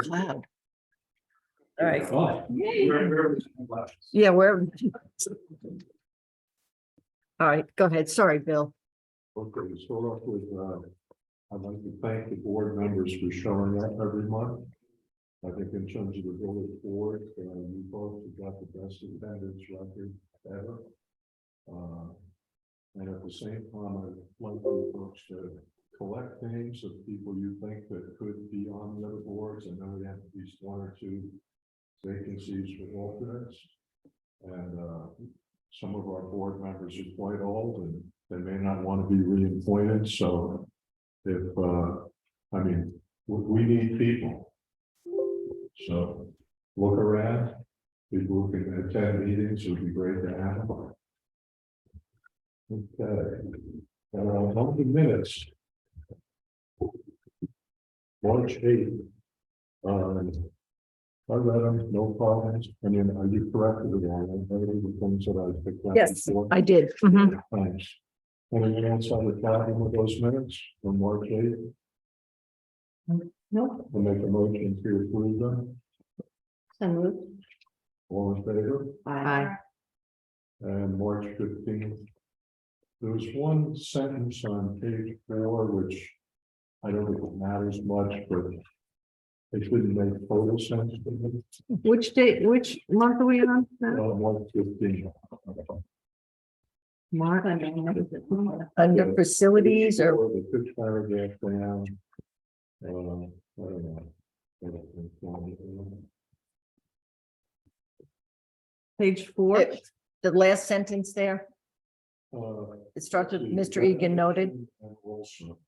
Cloud. All right. Oh, Yeah, we're. All right, go ahead. Sorry, Bill. okay, to start off with, I'd like to thank the board members for showing up every month. I think in terms of the village board, you folks have got the best attendance record ever. And at the same time, I'd like you folks to collect names of people you think that could be on the other boards. I know we have at least one or two vacancies for alternates. And some of our board members are quite old and they may not want to be reappointed. So if, I mean, we need people. So look around, people who can attend meetings, it would be great to have them. Okay, on the minutes. March 8th. I read them, no problems. I mean, are you corrected at all? The things that I picked up. Yes, before? I did. Mhm. Thanks. Anyone else have a problem with those minutes from March 8th? Nope. I'll make a motion to approve them. So moved. All in favor? Aye. And March 15th. There was one sentence on page 4, which I don't think it matters much, but it didn't make total sense to me. Which date, which month are we on? now? March 15th. March. Under facilities or, The fifth paragraph down. I don't know. I don't know. page 4, the last sentence there, it starts with Mr. Egan noted. And also,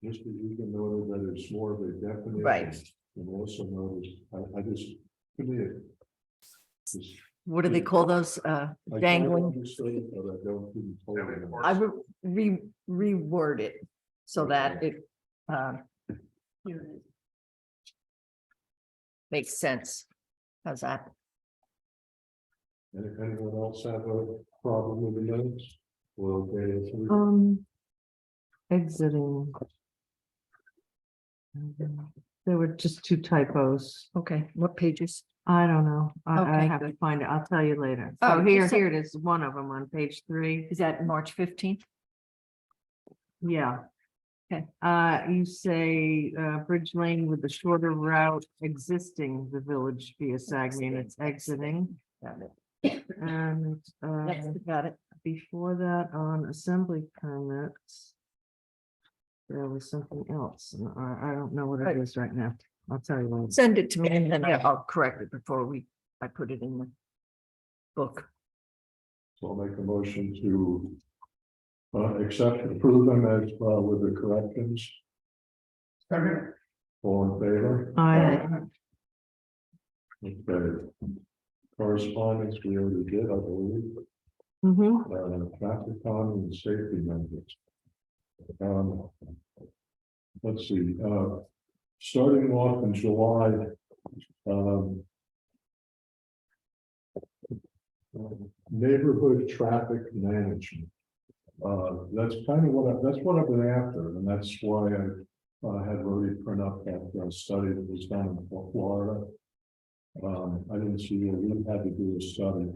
Mr. Egan noted that it's more of a definition. Right. And also noticed, I just, to me, it's. What do they call those? Dangling. I would reword it so that it makes sense. How's that? Anyone else have a problem with the minutes? Well, okay, Exiting. There were just 2 typos. Okay, what pages? I don't know. I Okay, have to good. find it. I'll tell you later. Oh, Oh, here so- it is. One of them on page 3. Is that March 15th? Yeah. Okay. You say, Bridge Lane with the shorter route existing the village via Saguene, it's exiting. Got it. And, Got it. before that on assembly permits. There was something else, and I don't know what it is right now. I'll tell you later. Send it to me and then I'll correct it before I put it in the book. So I'll make a motion to accept and approve them as with the corrections. All in favor? Okay. Correspondence we already did, I believe. Traffic calming and safety measures. Let's see, starting off in July, neighborhood traffic management. That's kind of that's what I've been after, and that's why I had Rody print up that study that was done in Florida. I didn't see where we had to do a study.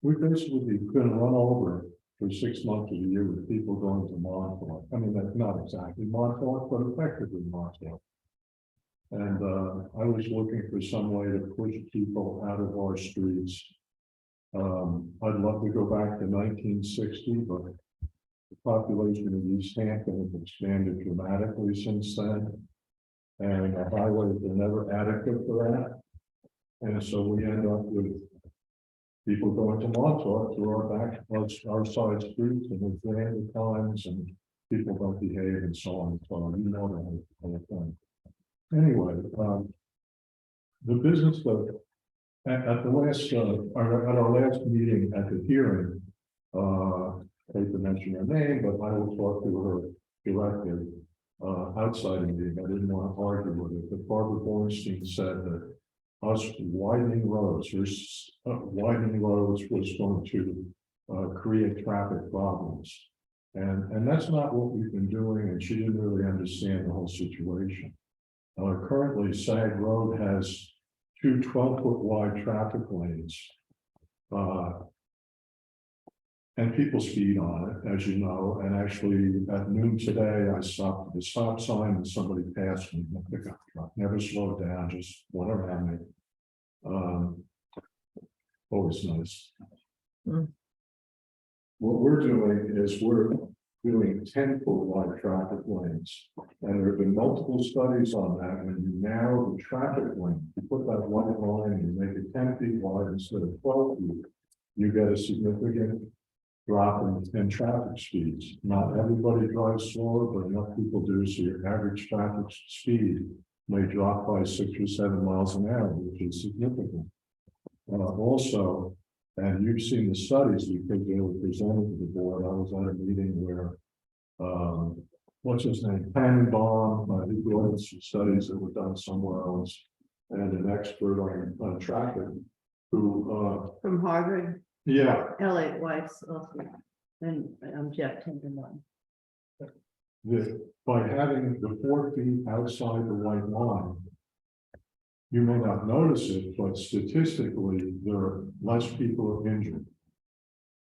We basically been run over for 6 months of the year with people going to Montauk. I mean, that's not exactly Montauk, but effectively Montauk. And I was looking for some way to push people out of our streets. I'd love to go back to 1960, but the population of East Hampton has expanded dramatically since then. And the highways are never adequate for that. And so we end up with people going to Montauk through our side streets and with random times and people don't behave and so on and so on. You know the whole thing. Anyway, the business that at the last at our last meeting at the hearing, I hate to mention her name, but I will talk to her directly outside of the meeting. I didn't want to argue with it, but Barbara Bornstein said that us widening roads was going to create traffic problems. And that's not what we've been doing, and she didn't really understand the whole situation. Currently, Sag Road has two 12-foot wide traffic lanes. And people speed on it, as you know, and actually at noon today, I stopped at the stop sign and somebody passed me in a pickup truck, never slowed down, just went around me. Always nice. Mm. What we're doing is we're doing 10-foot wide traffic lanes. And there have been multiple studies on that. When you narrow the traffic lane, you put that white line and you make it 10 feet wide instead of 12 feet, you get a significant drop in traffic speeds. Not everybody drives slower, but enough people do, so your average traffic speed may drop by 6 or 7 miles an hour, which is significant. Also, and you've seen the studies because they were presented to the board. I was at a meeting where, what's his name, Tannenbaum, he brought in some studies that were done somewhere else, and an expert on traffic who, From Harvard, yeah, Elliot Weiss also, and I'm Jeff Tinderman. that by having the 4 feet outside the white line, you may not notice it, but statistically, there are less people are injured.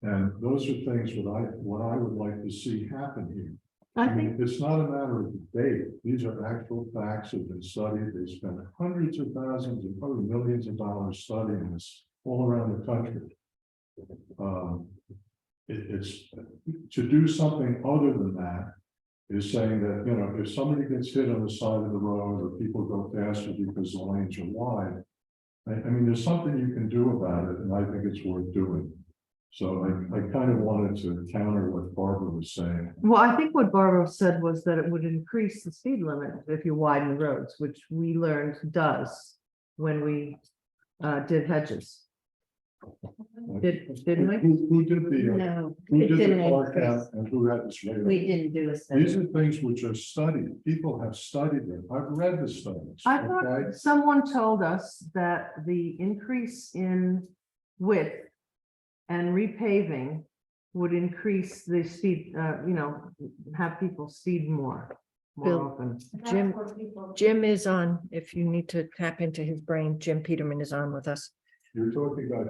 And those are things what I would like to see happen here. I I think, mean, it's not a matter of debate. These are actual facts that have been studied. They spent hundreds of thousands and probably millions of dollars studying this all around the country. It's to do something other than that is saying that, you know, if somebody gets hit on the side of the road or people go faster because the lanes are wide, I mean, there's something you can do about it, and I think it's worth doing. So I kind of wanted to counter what Barbara was saying. well, I think what Barbara said was that it would increase the speed limit if you widen the roads, which we learned does when we did hedges. Didn't we? Who did the, No, who it did the didn't park increase. out and who had this radar? We didn't do a These study. are things which are studied. People have studied them. I've read the studies. I Okay, thought someone told us that the increase in width and repaving would increase the speed, have people speed more Bill. often. Jim is on, if you need to tap into his brain, Jim Peterman is on with us. you're talking about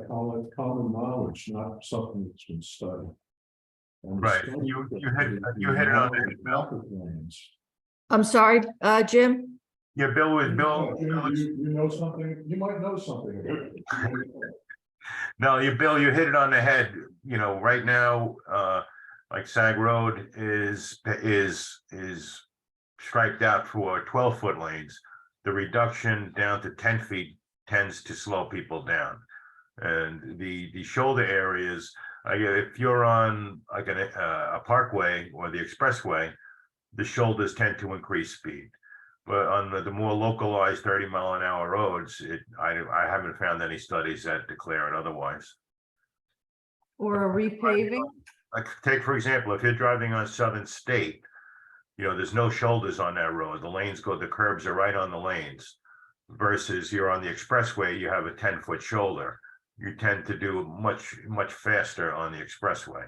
common knowledge, not something that's been studied. And the Right. study- You hit it on the head, Bill. traffic lanes. I'm sorry, Jim? Yeah, Bill, You know something, you might know something. about it. no, Bill, you hit it on the head. You know, right now, like Sag Road is striped out for 12-foot lanes. The reduction down to 10 feet tends to slow people down. And the shoulder areas, if you're on like a parkway or the expressway, the shoulders tend to increase speed. But on the more localized 30-mile-an-hour roads, I haven't found any studies that declare it otherwise. Or a repaving. Like take, for example, if you're driving on Southern State, you know, there's no shoulders on that road. The curbs are right on the lanes. Versus you're on the expressway, you have a 10-foot shoulder. You tend to do much faster on the expressway.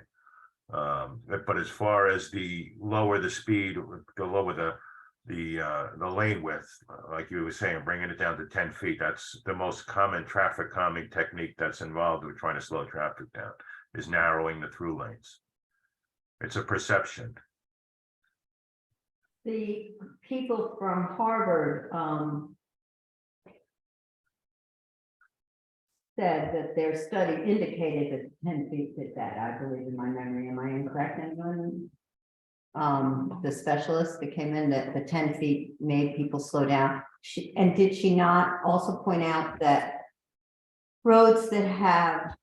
But as far as the lower the speed, the lower the lane width, like you were saying, bringing it down to 10 feet, that's the most common traffic calming technique that's involved with trying to slow traffic down, is narrowing the through lanes. It's a perception. The people from Harvard, said that their study indicated that 10 feet did that, I believe in my memory. Am I incorrect, anyone? The specialist that came in, that the 10 feet made people slow down. And did she not also point out that roads that have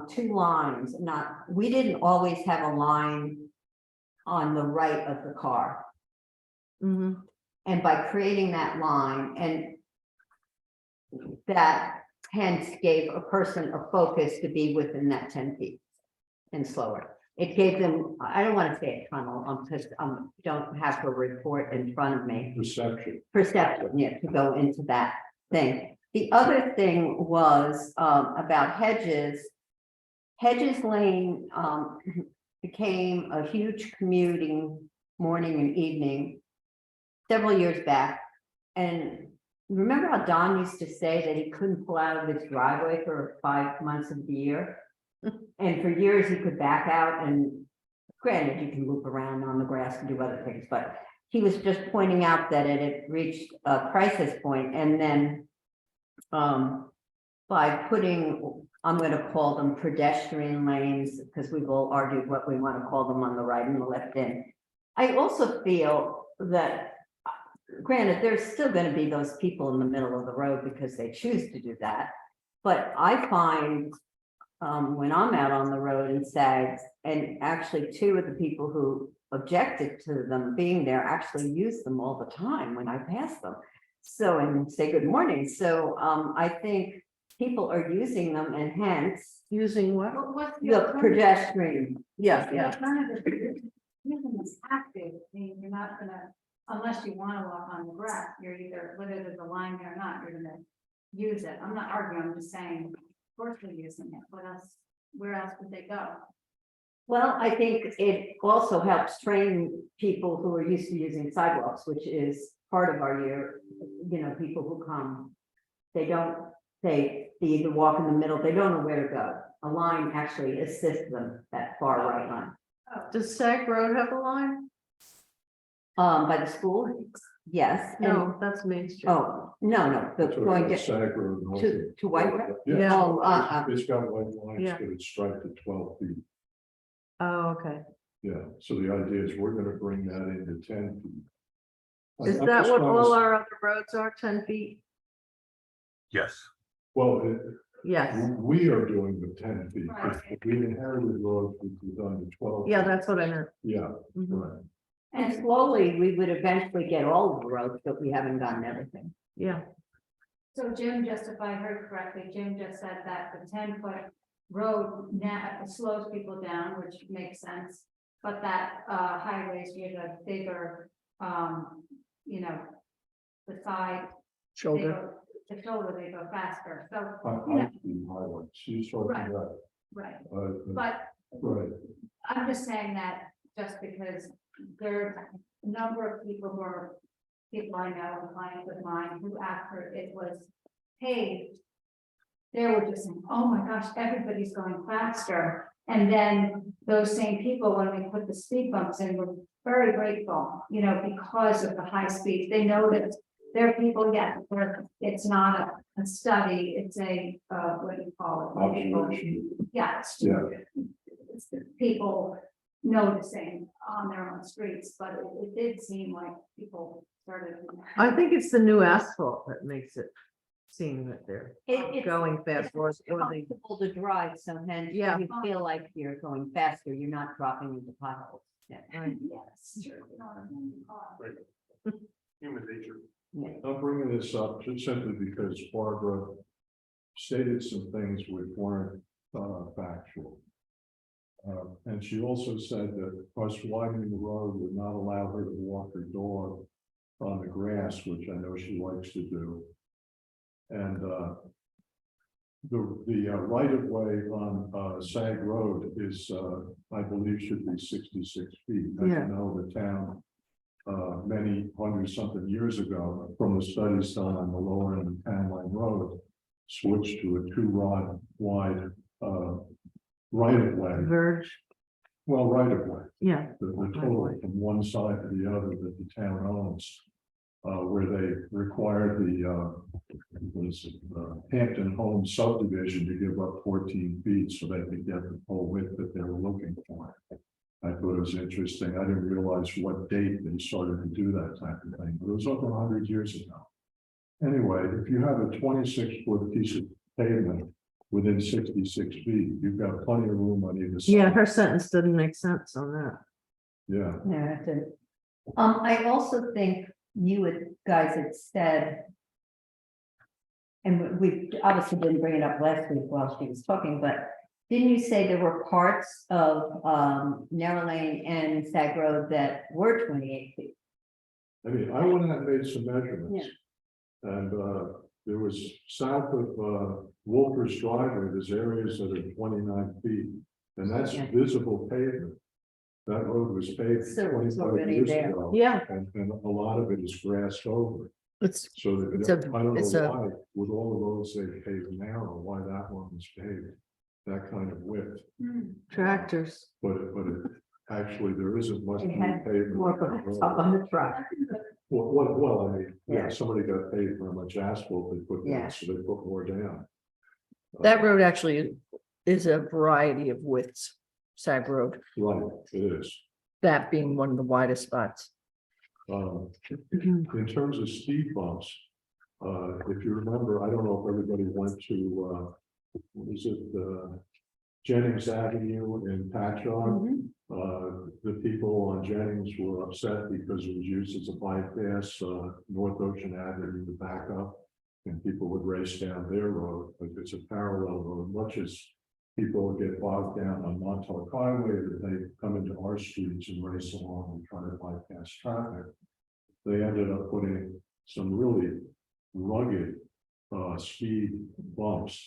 two lines, we didn't always have a line on the right of the car. Mhm. And by creating that line, and that hence gave a person a focus to be within that 10 feet and slower. It gave them, I don't want to say a tunnel, because don't have her report in front of me. Perception, yeah, to go into that thing. The other thing was about Hedges. Hedges Lane became a huge commuting morning and evening several years back. And remember how Don used to say that he couldn't pull out of his driveway for 5 months of the year? And for years he could back out, and granted, you can loop around on the grass and do other things, but he was just pointing out that it had reached a crisis point, and then by putting, I'm gonna call them pedestrian lanes, because we've all argued what we want to call them on the right and the left end. I also feel that, granted, there's still gonna be those people in the middle of the road because they choose to do that. But I find, when I'm out on the road in SAGs, and actually 2 of the people who objected to them being there actually use them all the time when I pass them. So, and say good morning. So, I think people are using them, and hence Using what? What's the pedestrian. Yeah, The yeah. alternative is using this active, I mean, you're not gonna, unless you wanna walk on the grass, you're either, whether there's a line there or not, you're gonna use it. I'm not arguing, I'm just saying, of course we're using it. What else, where else would they go? Well, I think it also helps train people who are used to using sidewalks, which is part of our year. You know, people who come, they either walk in the middle, they don't know where to go. A line actually assists them, that far right line. Does Sag Road have a line? By the school, yes. and- No, that's Main Street. Oh, no, but going to, Sag Road and also- to White Road? Yeah. Oh, It's got white lines, Yeah. but it's striped at 12 feet. Oh, okay. Yeah, so the idea is we're gonna bring that into 10 feet. Is I'm that just what trying to all s- our other roads are, 10 feet? Yes, Well, Yes, we are doing the 10 feet. Right. If we inherited roads, we could done the 12. yeah, feet. that's what I meant. Yeah, Mhm. right. And slowly, we would eventually get all of the roads, but we haven't gotten everything. Yeah, So Jim, just if I heard correctly, Jim just said that the 10-foot road now slows people down, which makes sense. But that highways, you have a bigger, you know, the side. they shoulder. go- The shoulder, they go faster, so, I see highlights, she's talking Right. about, right, uh, but right, I'm just saying that just because there's a number of people who are, people I know, and clients of mine, who after it was paved, they were just saying, oh my gosh, everybody's going faster. And then those same people, when we put the speed bumps in, were very grateful, you know, because of the high speeds. They know that there are people, yeah, where it's not a study, it's a, what do you call it? observation, Yeah, it's yeah. it's the people noticing on their own streets, but it did seem like people started. I think it's the new asphalt that makes it seem that they're It's going fast, or It's the, comfortable to drive, so hence Yeah. you feel like you're going faster, you're not dropping into potholes. Yeah. right. Yes, sure. You know what I mean? human nature. Yeah. I'm bringing this up just simply because Barbara stated some things which weren't factual. And she also said that us widening the road would not allow her to walk her dog on the grass, which I know she likes to do. And the right of way on Sag Road is, I believe, should be 66 feet. As Yeah. you know, the town many hundred something years ago, from the studies done on the lower end of Town Line Road, switched to a 2-rod wide right of way, Verge, well, right of way, yeah, the total from one side to the other that the town owns. Where they required the Hampton Home subdivision to give up 14 feet so they could get the full width that they were looking for. I thought it was interesting. I didn't realize what date they started to do that type of thing, but it was over 100 years ago. Anyway, if you have a 26-foot piece of pavement within 66 feet, you've got plenty of room on either side. yeah, her sentence didn't make sense on that. Yeah, Yeah, that's it. I also think guys had said, and we obviously didn't bring it up last week while she was talking, but didn't you say there were parts of Narrow Lane and Sag Road that were 28 feet? I mean, I went out and made some measurements. And there was south of Wolfer's driveway, there's areas that are 29 feet, and that's Yeah. visible pavement. That road was paved So it's 25 already years there. ago. Yeah, And a lot of it is grassed over. It's, So It's that, a- I don't it's know a- why, with all the roads they paved narrow, why that one was paved that kind of width. Tractors. But it, actually, there isn't much It had pavement. more blacktop on the truck. Well, I mean, yeah, Yeah. somebody got paid for how much asphalt they put Yeah. down, so they put more down. that road actually is a variety of widths, Sag Road, Right, it is. that being one of the widest spots. In terms of speed bumps, if you remember, I don't know if everybody went to, what is it, Jennings Avenue in Patchogue. The people on Jennings were upset because it was used as a bypass, North Ocean Avenue to back up. And people would race down their road, but it's a parallel road, much as people get bogged down on Montauk Highway, that they come into our streets and race along and try to bypass traffic. They ended up putting some really rugged, speed bumps.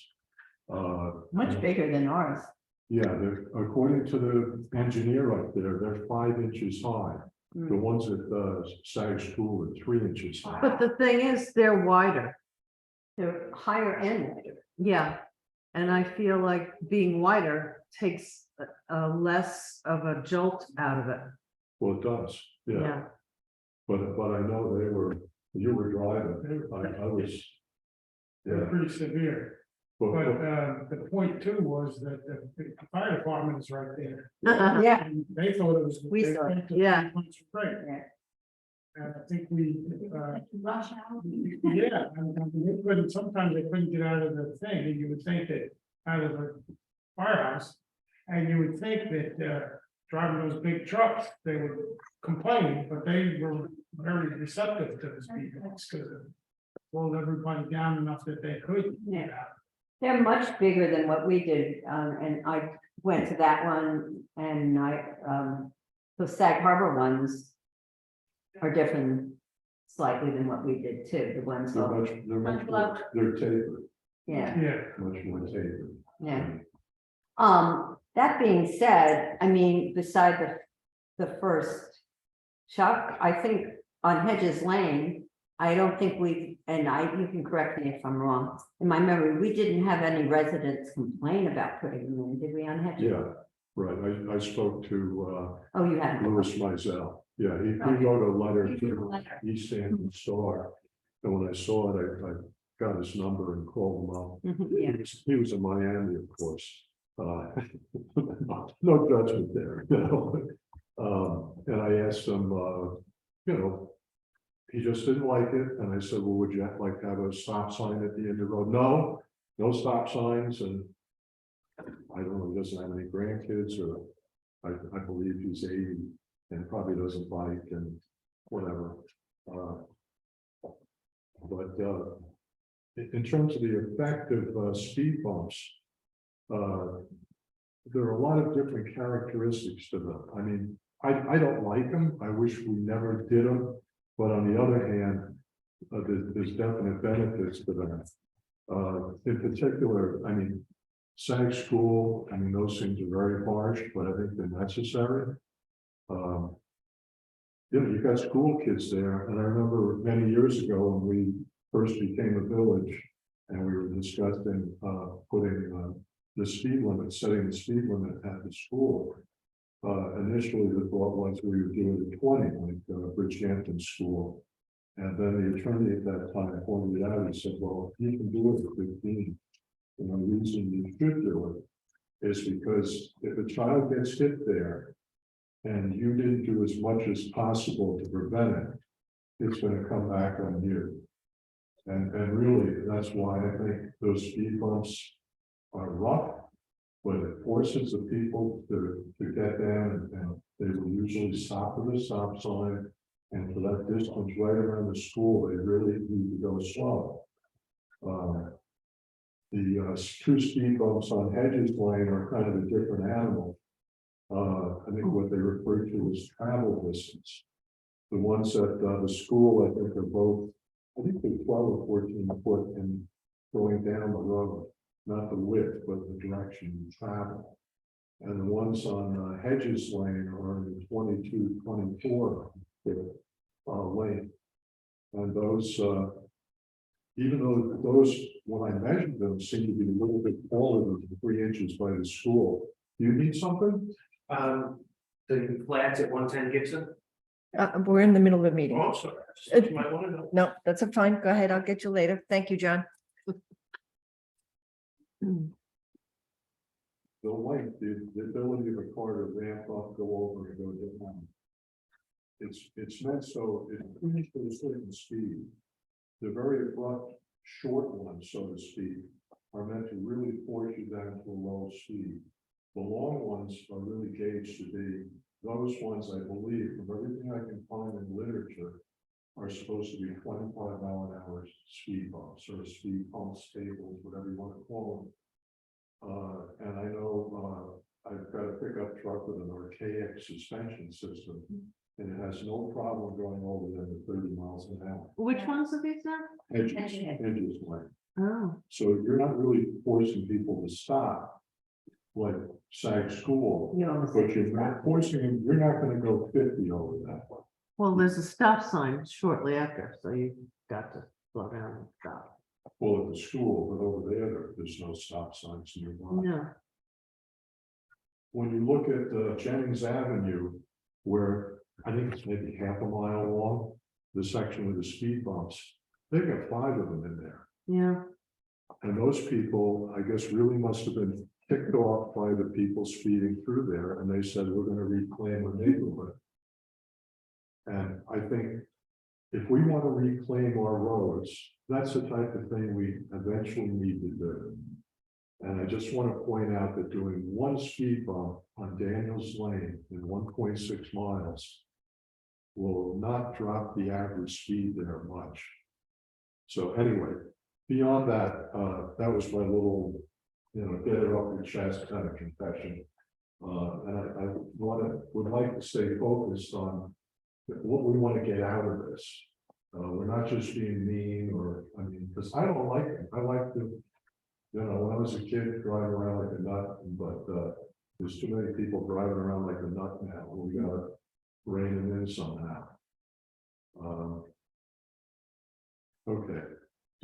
Much bigger than ours. Yeah, according to the engineer up there, they're 5 inches high. The ones at Sag School are 3 inches high. But the thing is, they're wider. They're higher and wider. Yeah. And I feel like being wider takes less of a jolt out of it. Well, it does, yeah. Yeah. But I know you were driving, I was. They're Yeah, pretty severe, but, but the point too was that the fire department is right there. Yeah. And they thought it was. We they saw it, think the yeah. 3 points were great. Yeah. And I think we, Rush hour. yeah, and they couldn't, sometimes they couldn't get out of the thing, and you would think that out of the firehouse. And you would think that, driving those big trucks, they would complain, but they were very receptive to the speed bumps, because it rolled everybody down enough that they could. Yeah. They're much bigger than what we did, and I went to that one, and the Sag Harbor ones are different slightly than what we did too, the ones, they're much more, they're tapered, yeah, Yeah, much more tapered. yeah. That being said, I mean, beside the first Chuck, I think on Hedges Lane, I don't think we, you can correct me if I'm wrong, in my memory, we didn't have any residents complain about putting them in, did we, on Hedges? Yeah, right, I spoke to, Oh, you had. Louis Mizell, yeah, he Okay. wrote a letter He wrote a to letter. East Hampton Star. And when I saw it, I got his number and called him up. Yeah, He was in Miami, of course. No judgment there, you know. And I asked him, you know, he just didn't like it. And I said, well, would you like to have a stop sign at the end of the road? No, no stop signs. And I don't know, he doesn't have any grandkids, or I believe he's 80 and probably doesn't bike and whatever. But in terms of the effect of speed bumps, there are a lot of different characteristics to them. I mean, I don't like them. I wish we never did them. But on the other hand, there's definite benefits to them. In particular, I mean, Sag School, I mean, those things are very harsh, but I think they're necessary. You know, you've got school kids there, and I remember many years ago when we first became a village, and we were discussing putting the speed limit, setting the speed limit at the school. Initially, the thought was we would do it at 20, like Bridgehampton School. And then the attorney at that time pointed out and said, well, you can do it at 15. And the reason you should do it is because if a child gets hit there and you didn't do as much as possible to prevent it, it's going to come back on you. And really, that's why I think those speed bumps are rough, but it forces the people to get down, and they will usually stop at the stop sign. And for that distance right around the school, they really need to go slow. The 2 speed bumps on Hedges Lane are kind of a different animal. I think what they refer to as travel distance. The ones at the school, I think, are both, I think they're 12 or 14 foot and going down the road, not the width, but the direction you travel. And the ones on Hedges Lane are in the 22, 24 foot lane. And those, even though those, when I measured them, seem to be a little bit taller than 3 inches by the school. Do you need something? The flats at 110 Gibson. We're in the middle of a meeting. Oh, sorry. I just- You might want to know. No, that's fine. Go ahead. I'll get you later. Thank you, John. The length, the ability of a car to ramp up, go over and go down. It's meant so it reaches to a certain speed. The very abrupt, short ones, so to speak, are meant to really force you down to a low speed. The long ones are really gauged to be, those ones, I believe, from everything I can find in literature, are supposed to be 25-mile-an-hour speed bumps or speed bump stables, whatever you want to call them. And I know, I've got a pickup truck with an archaic suspension system, and it has no problem going over than the 30 miles an hour. Which ones are these now? Edges way. Oh, So you're not really forcing people to stop. Like SAG school, You know, but you're not forcing them, you're not gonna go 50 over that one. well, there's a stop sign shortly after, so you got to slow down and stop. Well, at the school, but over there's no stop signs nearby. No, When you look at Jennings Avenue, where I think it's maybe half a mile long, the section with the speed bumps, they've got 5 of them in there. yeah, And those people, I guess, really must have been ticked off by the people speeding through there, and they said, we're gonna reclaim our neighborhood. And I think if we want to reclaim our roads, that's the type of thing we eventually need to do. And I just want to point out that doing one speed bump on Daniels Lane in 1.6 miles will not drop the average speed there much. So anyway, beyond that, that was my little, get it off your chest kind of confession. And I would like to stay focused on what we want to get out of this. We're not just being mean because I don't like it. I like to, when I was a kid driving around like a nut, but there's too many people driving around like a nut now. We gotta rein them in somehow. Okay,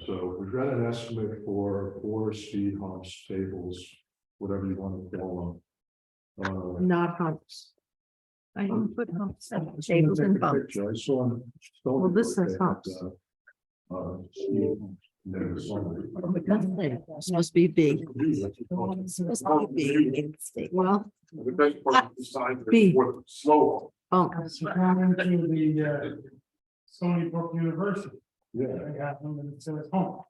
so we've got an estimate for 4 speed humps, tables, whatever you want to call them. not humps. I didn't put humps, I'm just tables gonna and take a bumps. picture. I saw them. Well, this says humps. Speed humps. There was somebody. It's supposed to be big. It's supposed to be big. Well, The best part of the sign B. is for slow. oh, That's down into the Stony Brook University. Yeah. They have them and it says home.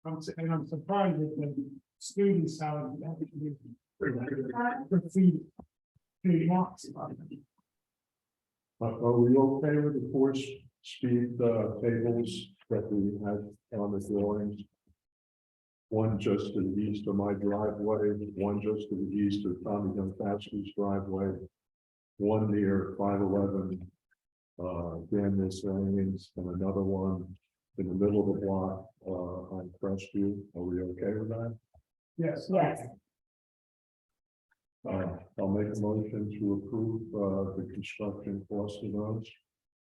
I'm surprised that the students have actually. Graffiti. Marks on them. Are we okay with the 4 speed tables that we have on the drawings? One just to the east of my driveway, one just to the east of Tommy Dunpatski's driveway, one near 511 Daniels Lanes, and another one in the middle of the block on Crestview. Are we okay with that? Yes. Yes. I'll make a motion to approve the construction cost of those.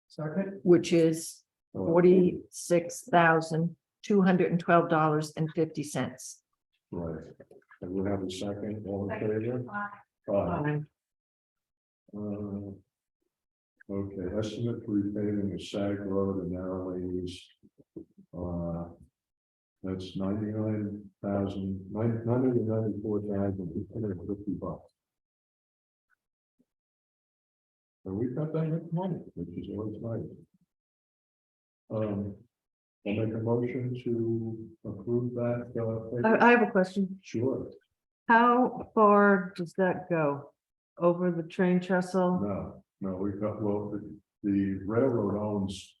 Second, Which is $46,212.50. Right. And we have a second, all in favor? Aye. fine. Okay, estimate for repaving of Sag Road and narrow lanes. That's $994,850. And we've got that much money, which is always nice. I'll make a motion to approve that. I have a question. Sure, How far does that go? Over the train trestle? no, we've got, well, the railroad owns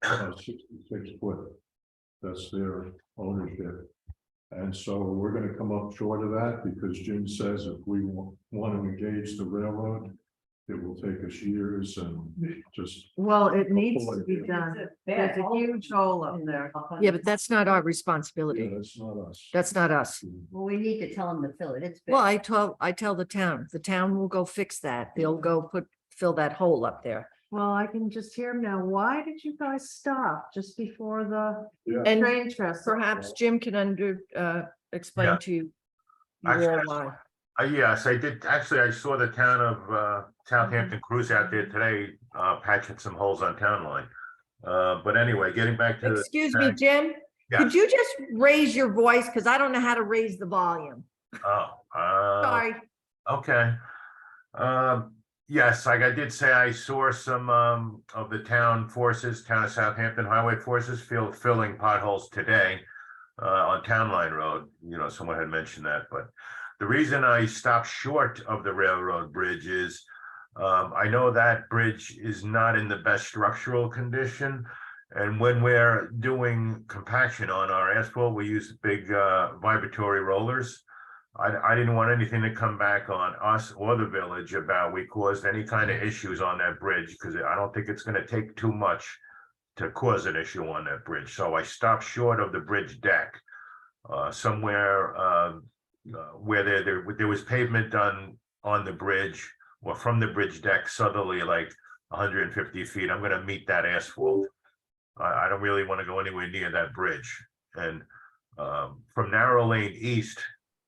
66 foot. That's their ownership. And so we're gonna come up short of that because Jim says if we want to engage the railroad, it will take us years and just. Well, it needs to be done. There's a huge hole up there. Yeah, but that's not our Yeah, responsibility. that's not us. That's not us. Well, we need to tell them to fill it. It's. big. Well, I tell the town will go fix that. They'll go fill that hole up there. Well, I can just hear him now. Why did you guys stop just before the Yeah, And train trestle? perhaps Jim can explain Yeah. to you. Actually, why. Yes, I did. Actually, I saw the town of Southampton crews out there today, patching some holes on town line. But anyway, getting back to Excuse me, Jim, Yeah. could you just raise your voice? Because I don't know how to raise the volume. Sorry. Okay. Yes, like I did say, I saw some of the town forces, town of Southampton highway forces filling potholes today on Town Line Road. You know, someone had mentioned that, but the reason I stopped short of the railroad bridge is I know that bridge is not in the best structural condition. And when we're doing compaction on our asphalt, we use big vibratory rollers. I didn't want anything to come back on us or the village about we caused any kind of issues on that bridge, because I don't think it's going to take too much to cause an issue on that bridge. So I stopped short of the bridge deck somewhere where there was pavement done on the bridge or from the bridge deck southerly, like 150 feet. I'm going to meet that asphalt. I don't really want to go anywhere near that bridge. And from Narrow Lane East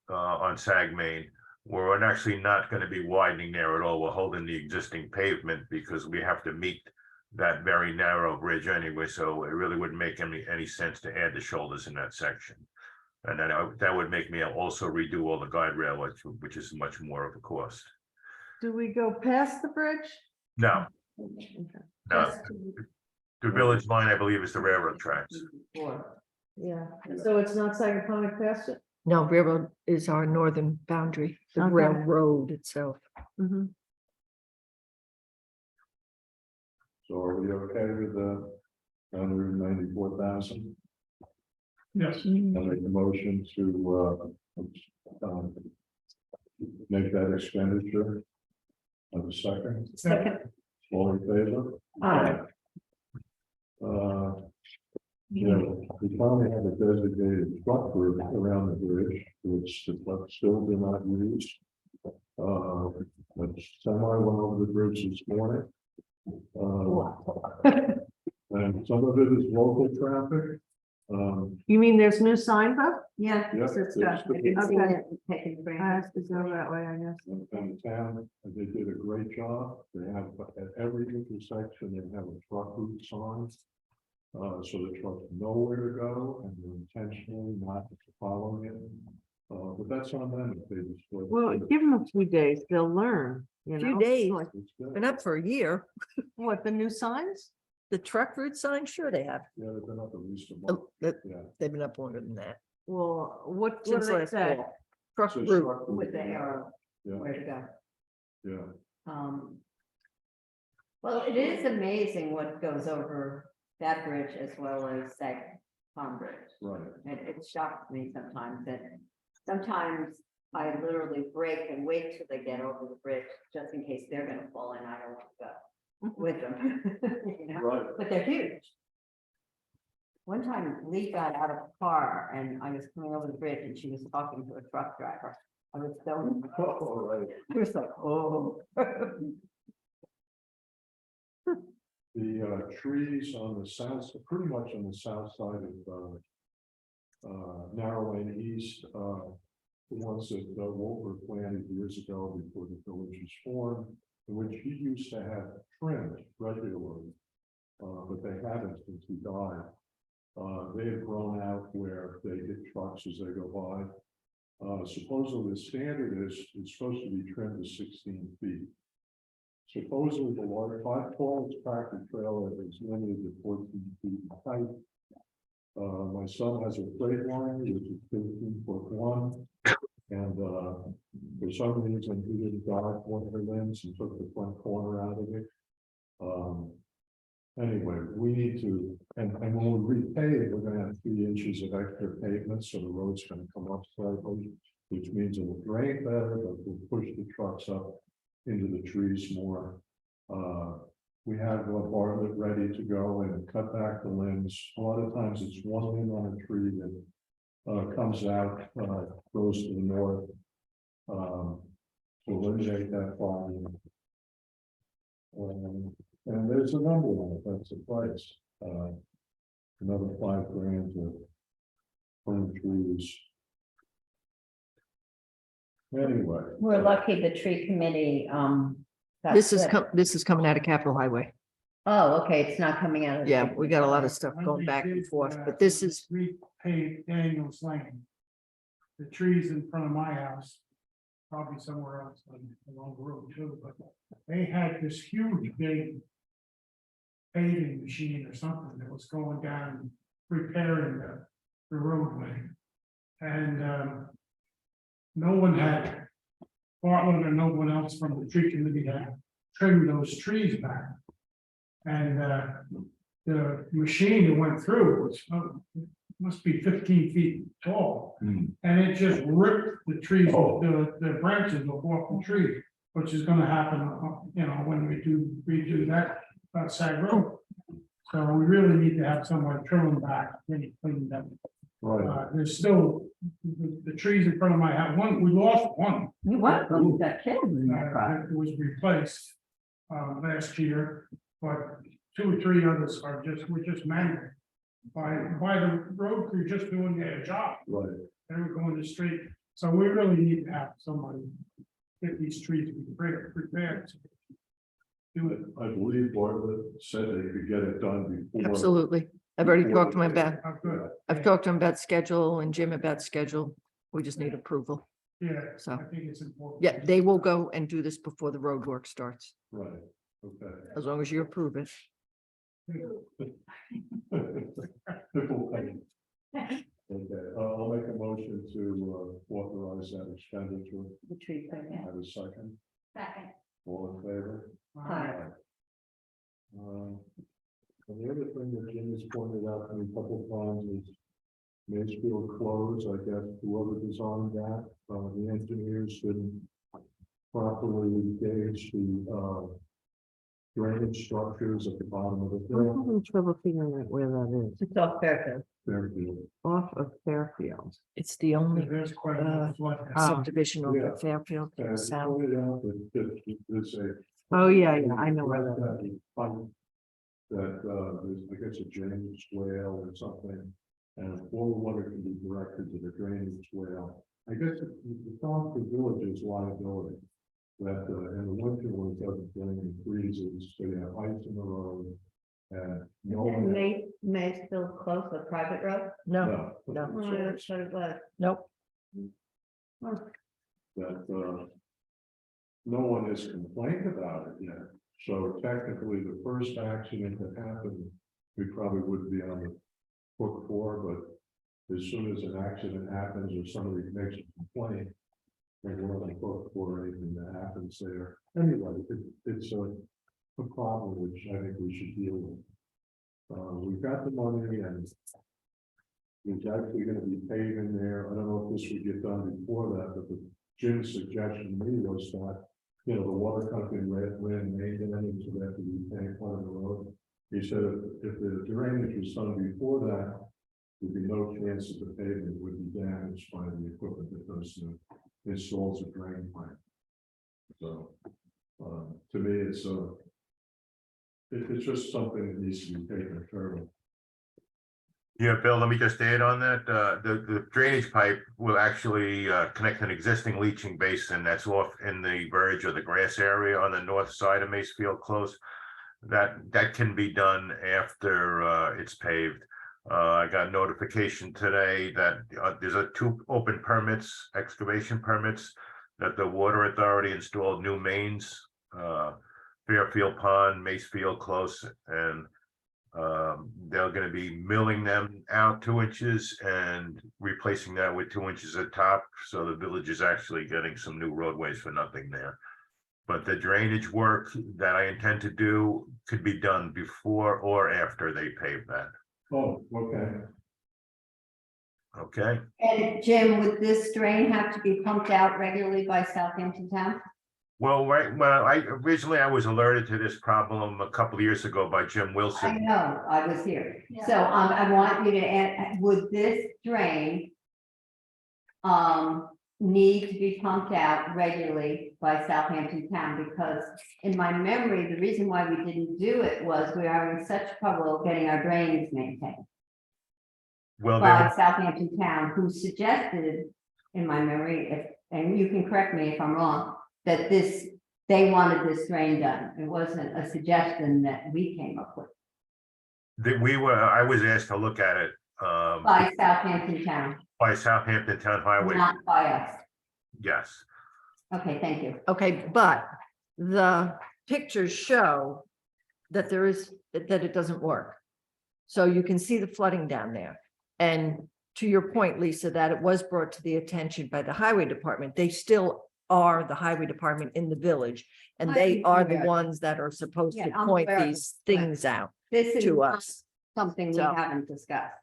on Sag Main, we're actually not going to be widening there at all. We're holding the existing pavement because we have to meet that very narrow bridge anyway. So it really wouldn't make any sense to add the shoulders in that section. And then that would make me also redo all the guide rail, which is much more of a cost. Do we go past the bridge? No, Okay. no. Just to- The village line, I believe, is the railroad tracks. Yeah, so it's not Sagaponic past it? No, railroad is our northern boundary, the Okay. railroad itself. Mhm. so are we okay with the 194,000? Yes. I make a motion to make that expenditure. Have a second, Second. all in favor? Aye. Yeah, we finally have a designated truck route around the bridge, which the trucks still do not use. But semi went over the bridge this morning. And some of it is local traffic. You mean there's new signs up? Yeah. Yeah, it's it's got- the- I can see Okay. it, taking I granted. have to go that way, I guess. And the town, they did a great job. They have at every intersection, they have a truck route sign. So the trucks know where to go and they're intentionally not following it. But that's on them if they just. Well, give them a few days, they'll learn, you know? Few days. Like, It's good. Been up for a year. what, the new signs? The truck route sign, sure they have. Yeah, they've been up at least a month. Yeah. They've been up longer than that. Well, what do Since they last say? fall. Truck So route. truck route, With the arrow, Yeah, where to go. yeah. Well, it is amazing what goes over that bridge as well as that Pond Bridge. Right. It shocks me sometimes that sometimes I literally brake and wait till they get over the bridge, just in case they're gonna fall and I don't want to go with them. You know? Right. But they're huge. One time Lee got out of a car and I was coming over the bridge and she was talking to a truck driver. I was so, All right. I was like, oh. The trees on the south, pretty much on the south side of Narrow Lane East, the ones that Wolfer planted years ago before the village was formed, which he used to have trimmed regularly, but they haven't since he died. They have grown out where they hit trucks as they go by. Supposedly the standard is it's supposed to be trimmed to 16 feet. Supposedly the large 5 tractor trailer is limited to 14 feet in height. My son has a freight line, which is 15'1", and for some reason he didn't dodge one of the limbs and took the front corner out of it. Anyway, we need to, and when we repave, we're gonna have 3 inches of extra pavement, so the road's gonna come up slightly, which means it will drain better, but we'll push the trucks up into the trees more. We have a Bartlett ready to go and cut back the limbs. A lot of times it's one limb on a tree that comes out, goes to the north. To eliminate that problem. And there's a number on it, that's the price, another $5,000 to plant trees. Anyway. We're lucky the tree committee, got This is, split. this is coming out of Capitol Highway. Oh, okay, it's not coming out of. the- Yeah, we got a lot of stuff When going we back and did, forth, but this is, repaved Daniels Lane. The trees in front of my house, probably somewhere else along the road too, but they had this huge big paving machine or something that was going down, repairing the roadway. And no one had, Bartlett or no one else from the tree committee had trimmed those trees back. And the machine that went through was, must be 15 feet tall. And it just ripped the trees, the branches off the tree, which is gonna happen, you know, when we redo that side road. So we really need to have someone trim them back, really clean them. Right, There's still, the trees in front of my house, we lost one. What? You got killed in that crop. It was replaced last year, but 2 or 3 others were just mangled. By the road crew just doing their job, right. they were going the street, so we really need to have somebody get these trees prepared to do it. I believe Bartlett said they could get it done before. absolutely. I've already talked to him about, How good. I've talked to him about schedule and Jim about schedule. We just need approval. Yeah, So, I think it's important. yeah, they will go and do this before the road work starts, Right, okay. as long as you approve it. Okay, I'll make a motion to authorize that expenditure. The tree clearing. Have a second, Second. all in favor? Aye. And the other thing that Jim has pointed out to me a couple of times is Mansfield closed, I guess, whoever designed that, the engineers didn't properly gauge the drainage structures at the bottom of the I'm hill. having trouble figuring out where that is. It's off Fairfield. Fairfield. Off of Fairfield. It's the only There's quite a lot of flood. subdivision Yeah. over Fairfield And he South. pointed out that there's a. Oh, yeah, I know where that is. That, there's, I guess, a drainage swale or something, and all the water can be directed to the drainage swale. I guess it's on the village's liability. That, in the winter when it doesn't drain and freezes, so you have ice in the road. And no one. May still close the private road? No, No. no. Oh, that's what it was. nope. That, no one has complained about it yet. So technically, the first accident that happened, we probably wouldn't be on the hook for, but as soon as an accident happens or somebody makes a complaint, then we're on the hook for anything that happens there. Anyway, it's a problem which I think we should deal with. We've got the money and it's actually gonna be paving there. I don't know if this would get done before that, but Jim's suggestion to me was that, you know, the water company ran maintenance, so that we paying part of the road. He said if the drainage was done before that, there'd be no chance that the pavement would be damaged by the equipment that goes to installs a drain pipe. So, to me, it's just something that needs to be taken care of. Yeah, Bill, let me just add on that, the drainage pipe will actually connect an existing leaching basin that's off in the verge of the grass area on the north side of Macefield Close. That can be done after it's paved. I got notification today that there's 2 open permits, excavation permits, that the water authority installed new mains, Fairfield Pond, Macefield Close, and they're going to be milling them out 2 inches and replacing that with 2 inches at top. So the village is actually getting some new roadways for nothing there. But the drainage work that I intend to do could be done before or after they pave that. Oh, okay. Okay, And Jim, would this drain have to be pumped out regularly by Southampton Town? well, originally I was alerted to this problem a couple of years ago by Jim I Wilson. know, I was here. Yeah. So I want you to add, would this drain need to be pumped out regularly by Southampton Town, because in my memory, the reason why we didn't do it was we are in such trouble getting our drains maintained Well, by Southampton Town, who suggested, in my memory, if, and you can correct me if I'm wrong, that they wanted this drain done. It wasn't a suggestion that we came up with I was asked to look at it, by Southampton Town, by Southampton Town Highway, not by us. yes. Okay, thank you. Okay, but the pictures show that that it doesn't work. So you can see the flooding down there. And to your point, Lisa, that it was brought to the attention by the highway department. They still are the highway department in the village. And they are the ones that are supposed to Yeah, I'm point aware of these it. things out This is to not us. something we So- haven't discussed.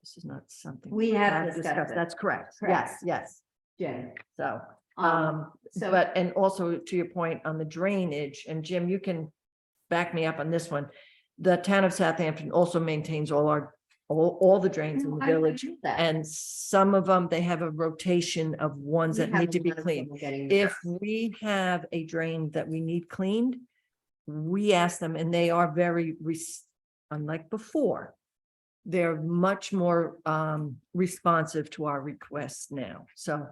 This is not something. We have discussed it. That's correct. Correct. Yes. Jim. So, So but, and also to your point on the drainage, and Jim, you can back me up on this one. The town of Southampton also maintains all the drains in the I agree village. with that. And some of them, they have a rotation of ones We that have need to a be lot of cleaned. trouble getting- If we have a drain that we need cleaned, we ask them, and they are very, unlike before, they're much more responsive to our requests now. So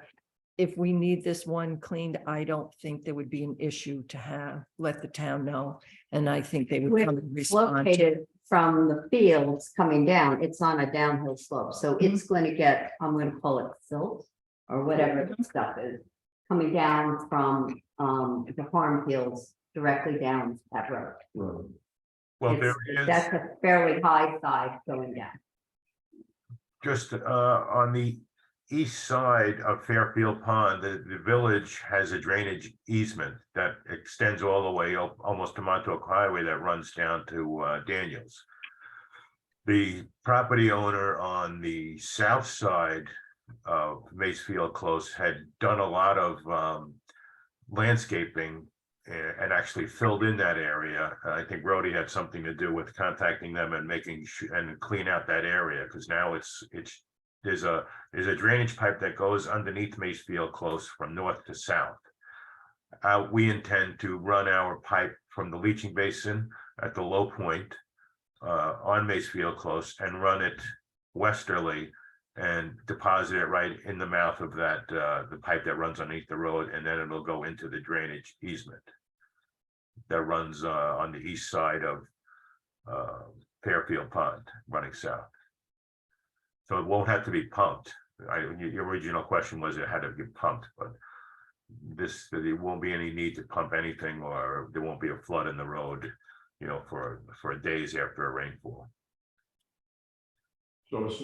if we need this one cleaned, I don't think there would be an issue to let the town know. And I think they would We're come and respond. to it. located from the fields coming down, it's on a downhill slope, so Mm-hmm. it's going to get, I'm going to call it silt or whatever the stuff is, coming down from the farm fields directly down that road. Right. Well, there It's- is, That's a fairly high side going down. just on the east side of Fairfield Pond, the village has a drainage easement that extends all the way up almost to Montauk Highway that runs down to Daniels. The property owner on the south side of Macefield Close had done a lot of landscaping and actually filled in that area. I think Rhodey had something to do with contacting them and making and clean out that area, because now there's a drainage pipe that goes underneath Macefield Close from north to south. We intend to run our pipe from the leaching basin at the low point on Macefield Close and run it westerly and deposit it right in the mouth of that the pipe that runs underneath the road, and then it'll go into the drainage easement that runs on the east side of Fairfield Pond running south. So it won't have to be pumped. Your original question was it had to be pumped, but there won't be any need to pump anything, or there won't be a flood in the road, for days after a rainfall. So it's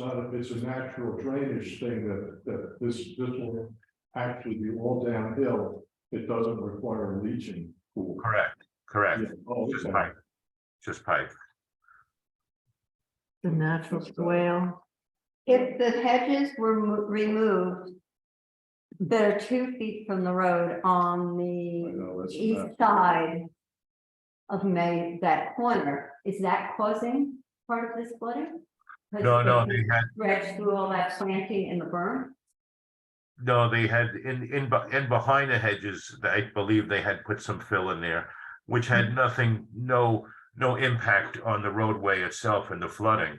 a natural drainage thing that this will actually be all downhill. It doesn't require a leaching pool. Correct. Yeah. Oh, Just okay. pipe. Just pipe. The natural swale. If the hedges were removed, they're 2 feet from the road on I the know, that's east not- side of that corner. Is that causing part of this flooding? No, they had, Stretched through all that planting in the berm? in behind the hedges, I believe they had put some fill in there, which had no impact on the roadway itself and the flooding.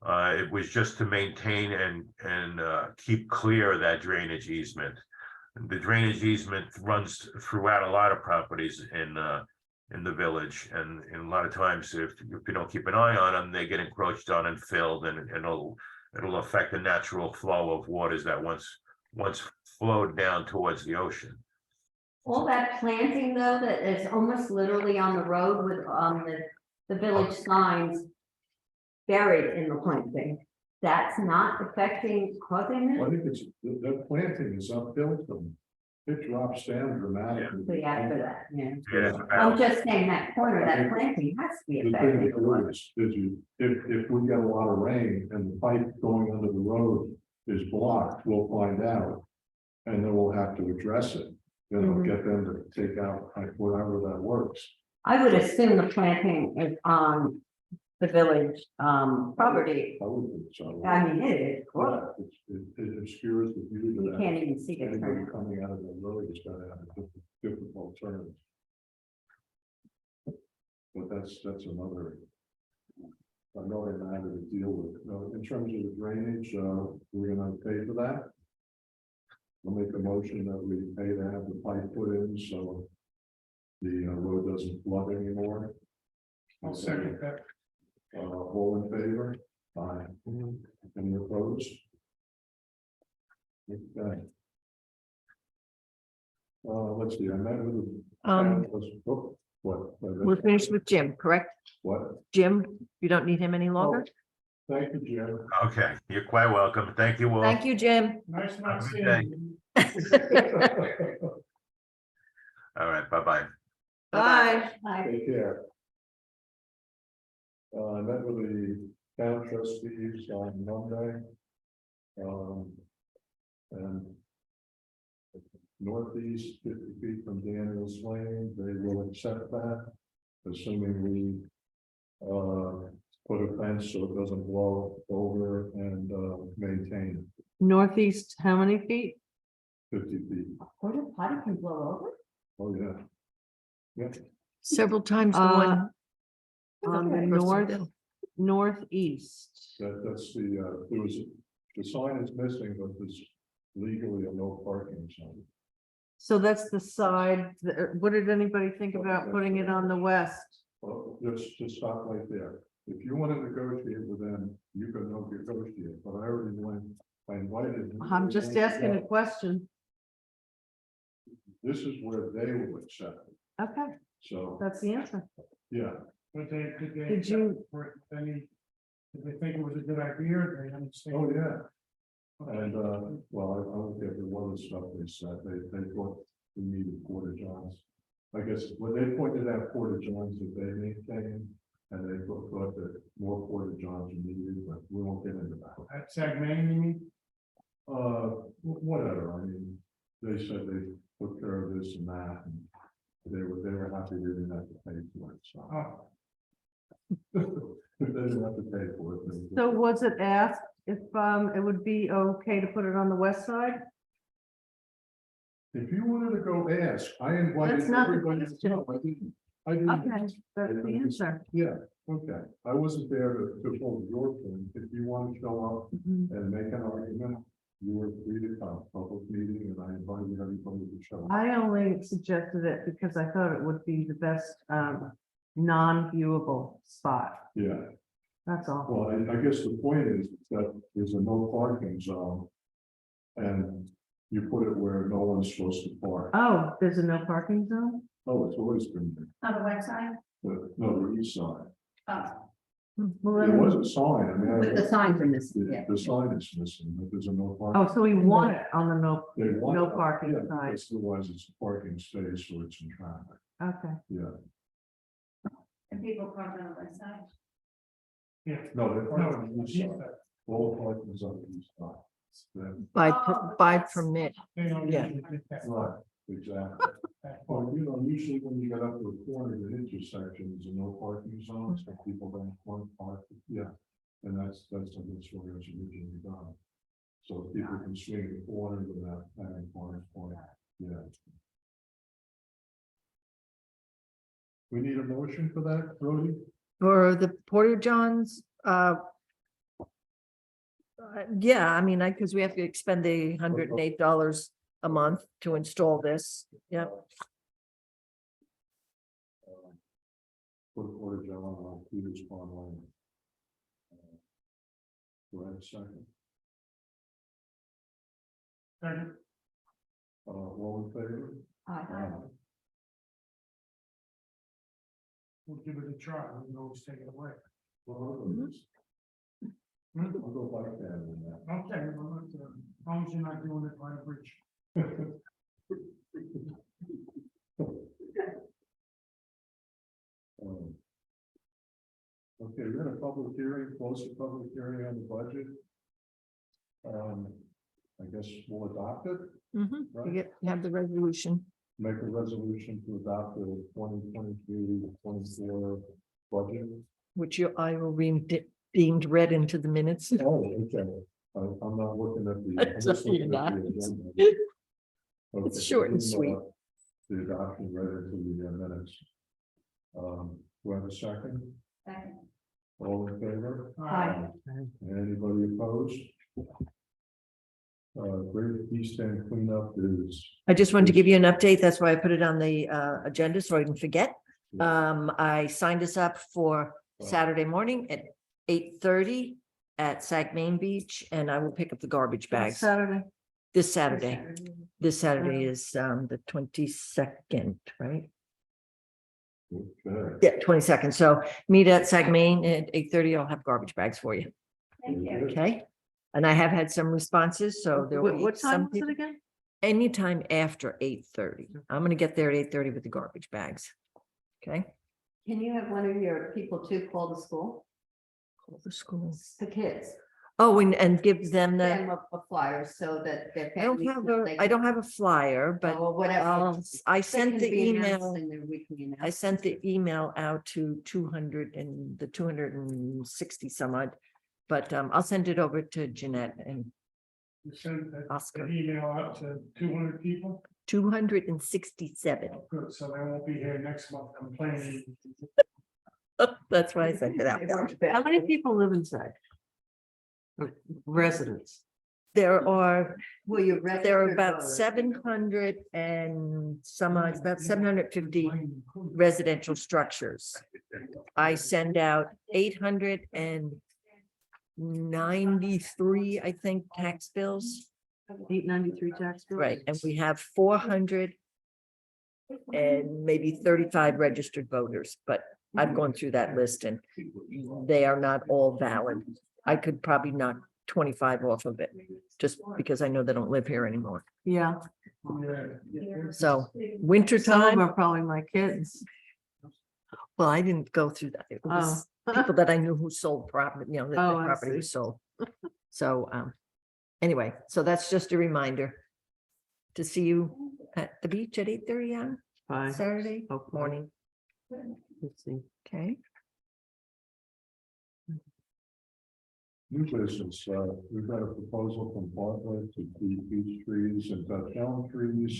It was just to maintain and keep clear that drainage easement. The drainage easement runs throughout a lot of properties in the village, and a lot of times if you don't keep an eye on them, they get encroached on and filled, and it'll affect the natural flow of waters that once flowed down towards the ocean. All that planting though, that is almost literally on the road with the village signs buried in the planting, that's not causing I it? think that planting is uphill from, it drops down dramatically. So after that, yeah. Yeah, it's I'm about- just saying that corner, that planting has to be The thing affecting the water. is if we get a lot of rain and the pipe going under the road is blocked, we'll find out. And then we'll have to address it, Mhm. get them to take out whatever that works. I would assume the planting is on the village, property. I would think so. I mean, it is, Yeah, it obscures the view to you that. can't even see it. Anybody coming out of the road is gonna have a difficult turn. But that's another matter to deal with. In terms of the drainage, we're gonna pay for that. I'll make a motion that we pay to have the pipe put in, so the road doesn't flood anymore. I'll second that. All in favor? Aye. Any opposed? Okay. Let's see, I met with the. What? We're finished with Jim, correct? What? Jim, you don't need him any longer? Thank you, Jim. Okay, you're quite welcome. Thank you all. Thank you, Jim. Nice not Have a good seeing day. you. All right, bye-bye. Bye. Hi. Take care. I met with the town trustees on Monday. And northeast 50 feet from Daniel's Lane, they will accept that, assuming we put a fence so it doesn't blow over and maintain Northeast, how many feet? 50 feet. Porta potty can blow over? Oh, yeah. Yeah. Several times the Uh, one. On the Person northeast. That's the, there was, the sign is missing, but there's legally a no parking sign. So that's the side, what did anybody think about putting it on the west? Well, just stop right there. If you want to negotiate with them, you can negotiate, but I already went, I invited. I'm just asking a question. This is where they will accept it, Okay, so, that's the answer. yeah, But did they? Did you- Did they think it was a good idea? Or they understand? oh, yeah. And, well, I looked at the other stuff they said, they thought we needed porta johns. I guess when they pointed out porta johns that they maintain, and they thought that more porta johns are needed, but we won't get into that. At Sagmain, you mean? Whatever, I mean, they said they took care of this and that, and they were happy they didn't have to pay for it, so. Oh, They didn't have to pay for it. So was it asked if it would be okay to put it on the west side? If you wanted to go ask, I invited That's not the everybody. question. No, I didn't. I didn't. Okay, that's the answer. Yeah, okay. I wasn't there to hold your thing. If you want to show up Mhm. and make an argument, you were free to come, public meeting, and I invited everybody to show up. I only suggested it because I thought it would be the best non-viewable spot. Yeah, That's all. well, I guess the point is that there's a no parking zone. And you put it where no one's supposed to park. Oh, there's a no parking zone? Oh, it's always been there, On the website? but no, the east side. Oh, Well, There then- was a sign, I mean. With the signs are missing, yeah. The sign is missing, but there's a no parking. Oh, so we want it on the no, They want no that, parking yeah, side. because otherwise it's a parking space, so it's in traffic, Okay. yeah. and people park on the website? yeah. No, they're No, parking on the east east side. side. All parking is on the east side. Yeah, By permit. They don't Yeah. usually get that. right, exactly. that Well, far. you know, usually when you get up to a corner, the intersection is a no parking zone, so people don't want to park, yeah. And that's where it's originally done. So people can swing the corner without having cars park, yeah. We need a motion for that, Brody? For the Porter Johns, yeah, I mean, because we have to expend the $108 a month to install this. Yep. For the Porta John on Peters Pond Lane. Do I have a second? Second. All in favor? We'll give it a try. We can always take it away. Well, I'll go like that in that. Okay, well, as long as you're not doing it by the bridge. Okay, we're in a public hearing, close the public hearing on the budget. I guess we'll adopt it, You right? have the resolution. Make a resolution to adopt the 2023-24 budget. which I will be deemed read into the minutes. Oh, okay. I'm not looking at the. I'm It's just okay, looking at the not. agenda. It's Okay, short and then, sweet. The adoption read into the minutes. Do I have a second? Second. All in favor? Aye. Anybody opposed? Great East End cleanup is. I just wanted to give you an update. That's why I put it on the agenda so I didn't forget. I signed us up for Saturday morning at 8:30 at Sag Main Beach, and I will pick up the garbage bags Saturday. this Saturday. This Saturday is the 22nd, right? Okay. Yeah, 22nd. So meet at Sag Main at 8:30. I'll have garbage bags for you. Thank you. Okay? And I have had some responses, so there will be What time some was it people, again? anytime after 8:30. I'm gonna get there at 8:30 with the garbage bags. Okay? Can you have one of your people too call the school, Call the school. the kids? Oh, and give them the, Them a flyer so that their I don't families. have know they I don't have a flyer, but Or whatever. I They sent can the be announced email. in their weekly I sent the announcements. email out to 260 some odd. But I'll send it over to Jeanette and You sent that Oscar. email out to 200 people. 267. Good, so they won't be here next month complaining. That's why I sent it out. How many people live inside? Residents. There are, Will you there are register about voters? 700 and some odd, about 750 residential structures. I send out 893, I think, tax bills. 893 tax bills. Right, and we have 400 and maybe 35 registered voters, but I've gone through that list and they are not all valid. I could probably knock 25 off of it, just because I know they don't live here anymore. Yeah, So winter some of them time, are probably my kids. well, I didn't go through that. It was people that I knew who sold property, you know, that Oh, the I property see. was sold. So, anyway, so that's just a reminder to see you at the beach at 8:30 on Fine. Saturday Hopefully. morning. Let's see. Okay, New business, we've got a proposal from Bartlett to keep beech trees and Dutch elm trees.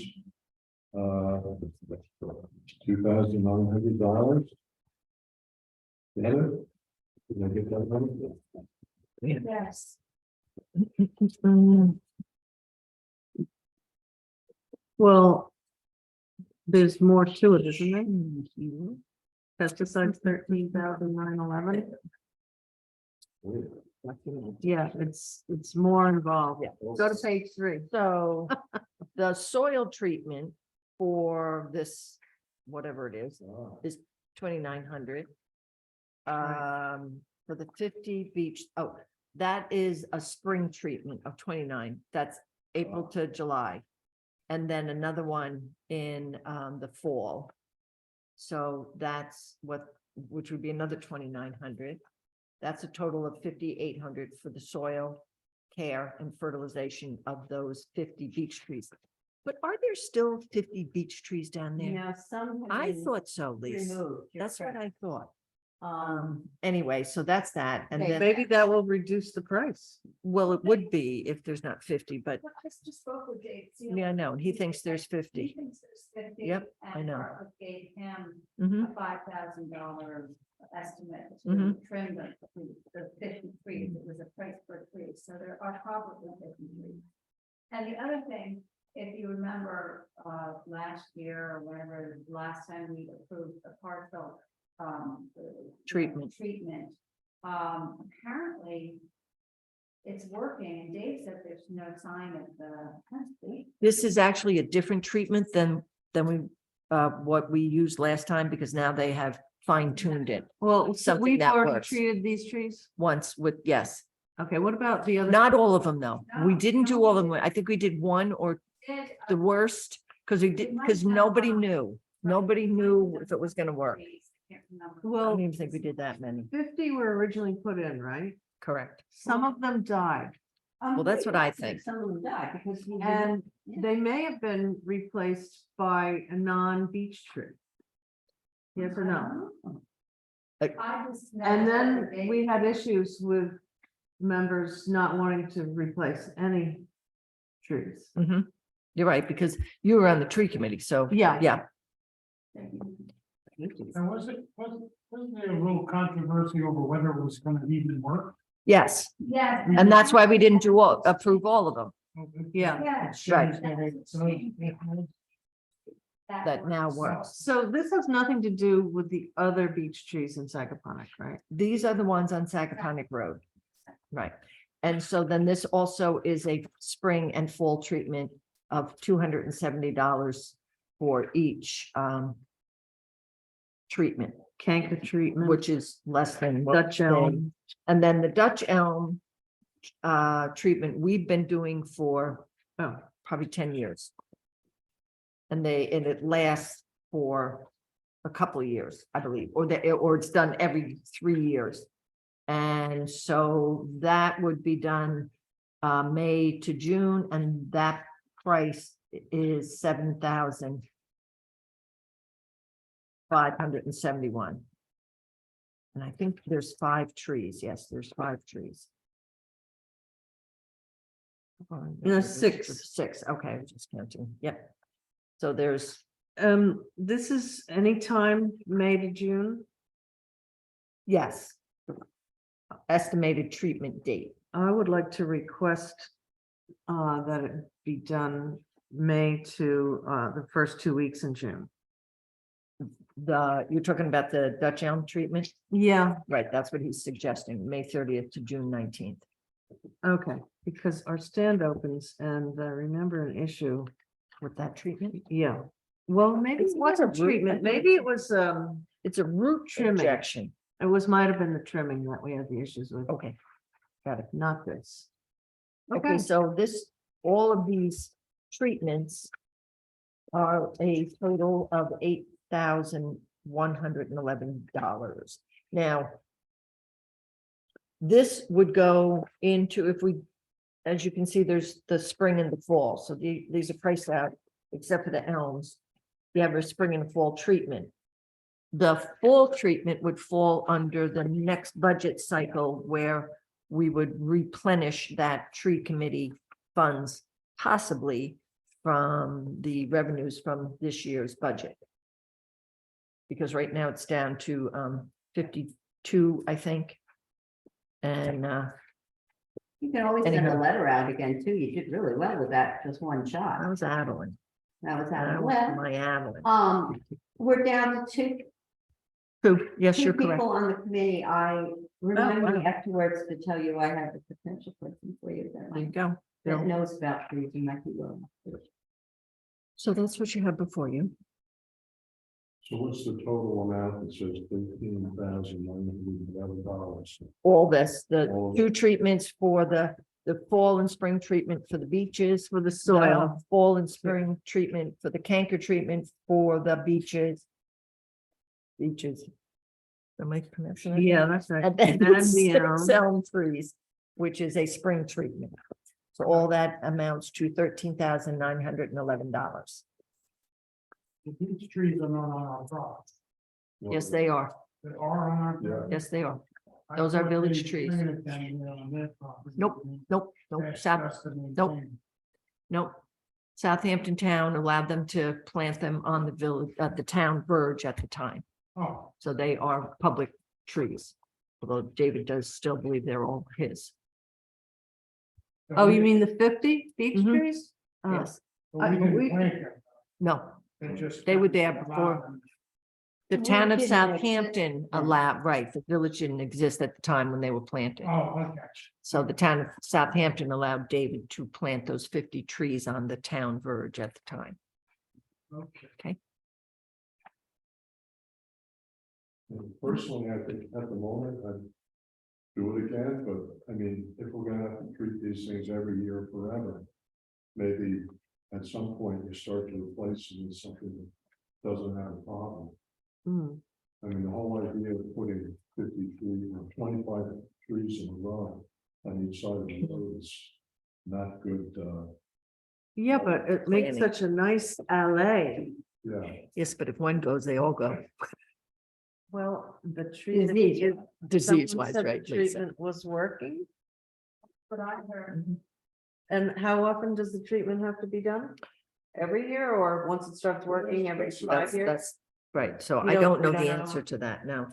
$2,900. Get it? Did I get that number? Yes. Well, there's more to it, isn't there? Pesticides 13,911. Yeah, it's more involved. Go to page 3. so the soil treatment for this, whatever it is 2,900. For the 50 beach, oh, that is a spring treatment of 29. That's April to July. And then another one in the fall. So that's which would be another 2,900. That's a total of 5,800 for the soil care and fertilization of those 50 beech trees. But are there still 50 beech trees down there? No, some. have I been thought so, Lisa. removed, you're That's what correct. I thought. Um, Anyway, so that's that. And Okay, then, Maybe that will reduce the price. well, it would be if there's not 50, but Well, I just spoke with Dave Seal. yeah, no, he thinks there's He 50. thinks there's 50. Yep, I and know. Bartlett gave him Mhm. a $5,000 estimate to Mhm. trim the 50 trees. It was a price per tree, so there are probably 50 trees. And the other thing, if you remember, last year or whenever, last time we approved a parcel, Treatment. treatment, apparently it's working, and Dave said there's no sign of the. This is actually a different treatment than we, what we used last time, because now they have fine tuned it Well, Something we've that already works. treated these trees. once with, yes, Okay, what about the other? not all of them though. We No, didn't do no, all we of them. I think we did one or Did, the worst, because we did, because nobody knew. Nobody knew if it was gonna work. I Well, don't even think we did that many. 50 were originally put in, right? Correct. Some of them died, Well, that's what I think. Some of them died because. we and didn't- they may have been replaced by a non-beech tree. Yes or no? I just. And noticed then that they- we had issues with members not wanting to replace any trees. Mhm. You're right, because you were on the tree committee, so. Yeah. Yeah. And wasn't there a little controversy over whether it was gonna even work? Yes, Yes. and that's why we didn't approve all of them Yeah. Yes. Right. that now works. work. So this has nothing to do with the other beech trees in Sagaponic, right? These are the ones on Sagaponic Road. Right. And so then this also is a spring and fall treatment of $270 for each treatment, Canker treatment. which is less than what Dutch they- elm. And then the Dutch elm treatment we've been doing for probably 10 years. And it lasts for a couple of years, I believe, or it's done every 3 years. And so that would be done May to June, and that price is $7,571. And I think there's 5 trees. Yes, there's 5 trees. No, 6. 6, okay, I was just counting, yep. So there's, This is anytime May to June. yes. Estimated treatment date. I would like to request that it be done May to the first 2 weeks in June. You're talking about the Dutch elm treatment? Yeah, Right, that's what he's suggesting, May 30th to June 19th. okay, because our stand opens and I remember an issue. With that treatment? Yeah, well, maybe it It's not a wasn't root, I treatment, think maybe it was, It's a root Trimming. injection. might have been the trimming that we had the issues with, Okay, got it. not this. Okay, so all of these treatments are a total of $8,111. Now, this would go into, as you can see, there's the spring and the fall, so these are priced out, except for the elms. You have a spring and fall treatment. The fall treatment would fall under the next budget cycle where we would replenish that tree committee funds, possibly from the revenues from this year's budget. Because right now it's down to 52, I think. And You can always send a Anyhow. letter out again too. You did really well with that, just one I shot. was Adeline. That was That how was well. my Adeline. We're down to Yes, two you're correct. people on the committee. Remind me wow. afterwards to tell you I have a potential person for you There you that go. that knows about trees. You might be willing. So that's what you have before you. So what's the total amount that says $13,911? All this, the All of 2 treatments for the fall and spring treatment for the beaches, For the the soil, fall and spring treatment for the canker treatment for the beaches. Beaches. Am I pronouncing that? yeah, that's right. And then And the the 6 elm trees, which is a spring treatment. So all that amounts to $13,911. These trees are not on our property. Yes, they are. They are on our. Yeah. Yes, they are. I Those are thought village they trees. planted them there on their property. Nope. Nope, That's South, just to nope. maintain. nope. Southampton Town allowed them to plant them on the village, at the town verge at the time. Oh, So they are public trees. Although David does still believe they're all his. so Oh, we- you mean the 50 beech Mhm. trees? Oh, Yes, but we I- didn't we- plant them. no, They just. They were there allowed before. them. the The town of village didn't Southampton exist. allowed, right, the village didn't exist at the time when they were planted. Oh, I got So the town of Southampton allowed David to plant those 50 trees on the town verge at the time. you. Okay. Personally, I think at the moment, I'd do it again, but I mean, if we're gonna have to treat these things every year forever, maybe at some point you start to replace them with something that doesn't have a problem. Hmm. I mean, the whole idea of putting 53 or 25 trees in a row on each side of the road is not good, Yeah, but it makes Planning. such a nice alley. yeah. Yes, but if one goes, they all go. Well, the treatment. Disease. Disease someone wise, said the right? Lisa? Treatment was working, But I heard, Mhm. and how often does the treatment have to be done? Every year, or once it starts working, every 5 That's, years? that's, right, so You I don't- don't know we the don't know. answer to that now.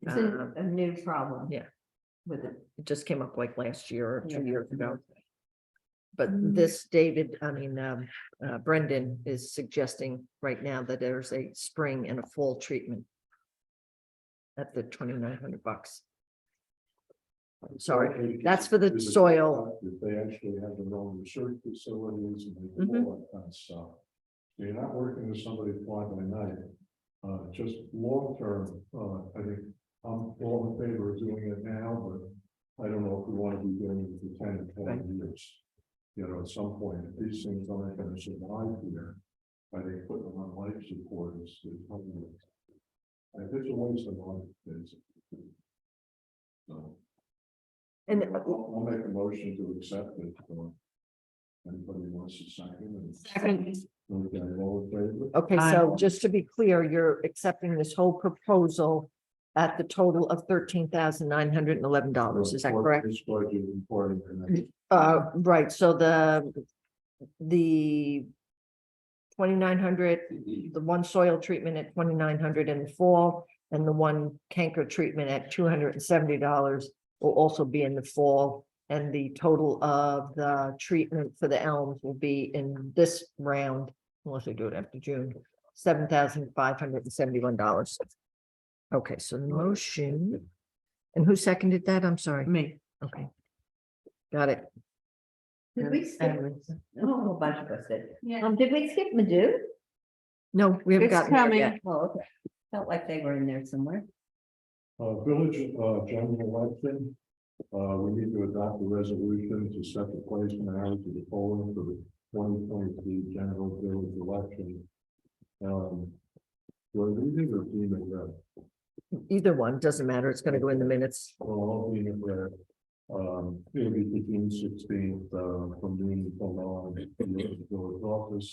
It's Um, a new problem. yeah. With it. It just came up like last year or Yeah. 2 years ago. But Mm. this Brendan is suggesting right now that there's a spring and a fall treatment at the $2,900. Sorry, that's for the Is it- soil. If they actually have their own research facilities and they do all that kind of stuff. You're not working with somebody fly by night. Just long term, I think I'm all in favor of doing it now, but I don't know if we want to be doing it for 10 and 20 years. You know, at some point, if these things aren't going to survive here, I think putting them on life support is probably. If it's a waste of money, it's. So. And I'll make a motion to accept it. Anybody wants to second it? Second. Okay, all in favor? okay, so just to be clear, you're accepting this whole proposal at the total of $13,911, is that correct? This budget reporting. Right, so the 2,900, the one soil treatment at 2,900 in the fall, and the one canker treatment at $270 will also be in the fall. And the total of the treatment for the elms will be in this round, unless we do it after June, $7,571. Okay, so the motion, and who seconded that? I'm sorry. Me. Okay. Got it. Did we skip? Oh, a whole bunch of us did. yeah, Did we skip Madhu? No, we haven't It's gotten there coming. yet. Oh, okay. Felt like they were in there somewhere. Village, general election. We need to adopt a resolution to set the placement hours of the polling for the 2023 general village election. Well, we need to be in red. Either one, doesn't matter. It's gonna go in the minutes. Well, I'll be in red. It'll be the June 16th, from noon until 9 at the village office.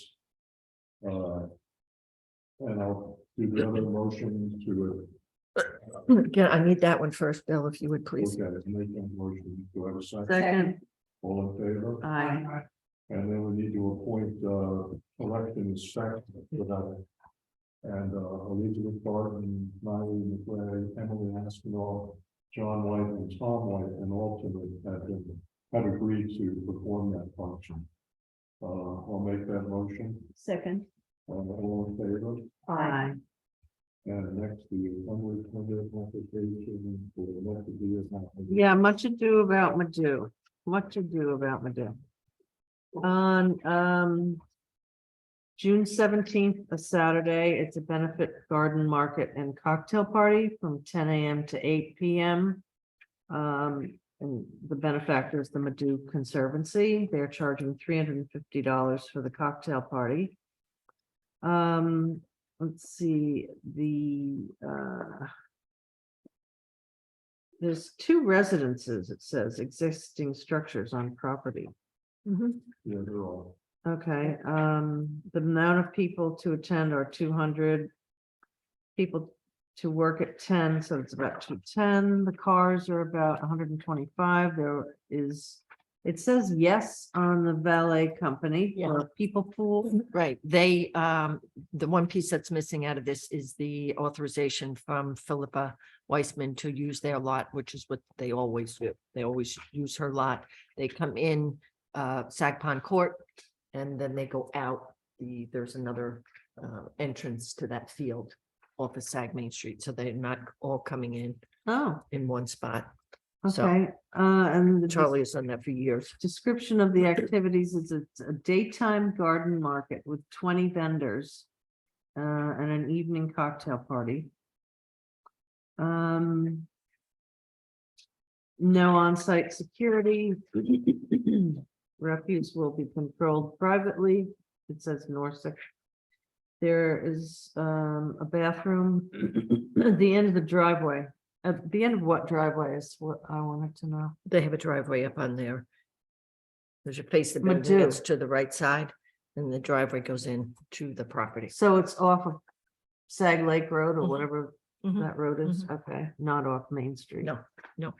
And I'll do the other motion to Yeah, I need that one first, Bill, if you would please. okay, make that motion. Do I have a second? Second, All in favor? aye. And then we need to appoint, election inspector for that. And, Elizabeth Barton, Miley McRae, Emily Aspinall, John White and Tom White, and alternate have agreed to perform that function. I'll make that motion. Second. All in favor? Aye. And next, the assembly permit application for the next year. Yeah, much ado about Madhu. Much ado about Madhu. On June 17th, a Saturday, it's a benefit garden market and cocktail party from 10 a.m. to 8 p.m. And the benefactor is the Madhu Conservancy. They're charging $350 for the cocktail party. Let's see, there's 2 residences, it says, existing structures on property. Mhm. Yeah, they're all. Okay, the amount of people to attend are 200. People to work at 10, so it's about 210. The cars are about 125. There is, it says yes on the valet company for people pool. Right, they, the one piece that's missing out of this is the authorization from Philippa Weissman to use their lot, which is what they always do. They always use her lot. They come in, Sag Pond Court, and then they go out. There's another, entrance to that field off of Sag Main Street, so they're not all coming Oh, in one spot. So okay, and the Charlie has done that for years. description of the activities is it's a daytime garden market with 20 vendors. And an evening cocktail party. No on-site security. Refuse will be controlled privately. It says north section. There is a bathroom at the end of the driveway. At the end of what driveway is what I wanted to know. They have a driveway up on there. There's a face the building, Madhu. it's to the right side, and the driveway goes in to the property. So it's off of Sag Lake Road or Mhm. whatever. Mhm. That road is, okay, not off Main Street. No, no.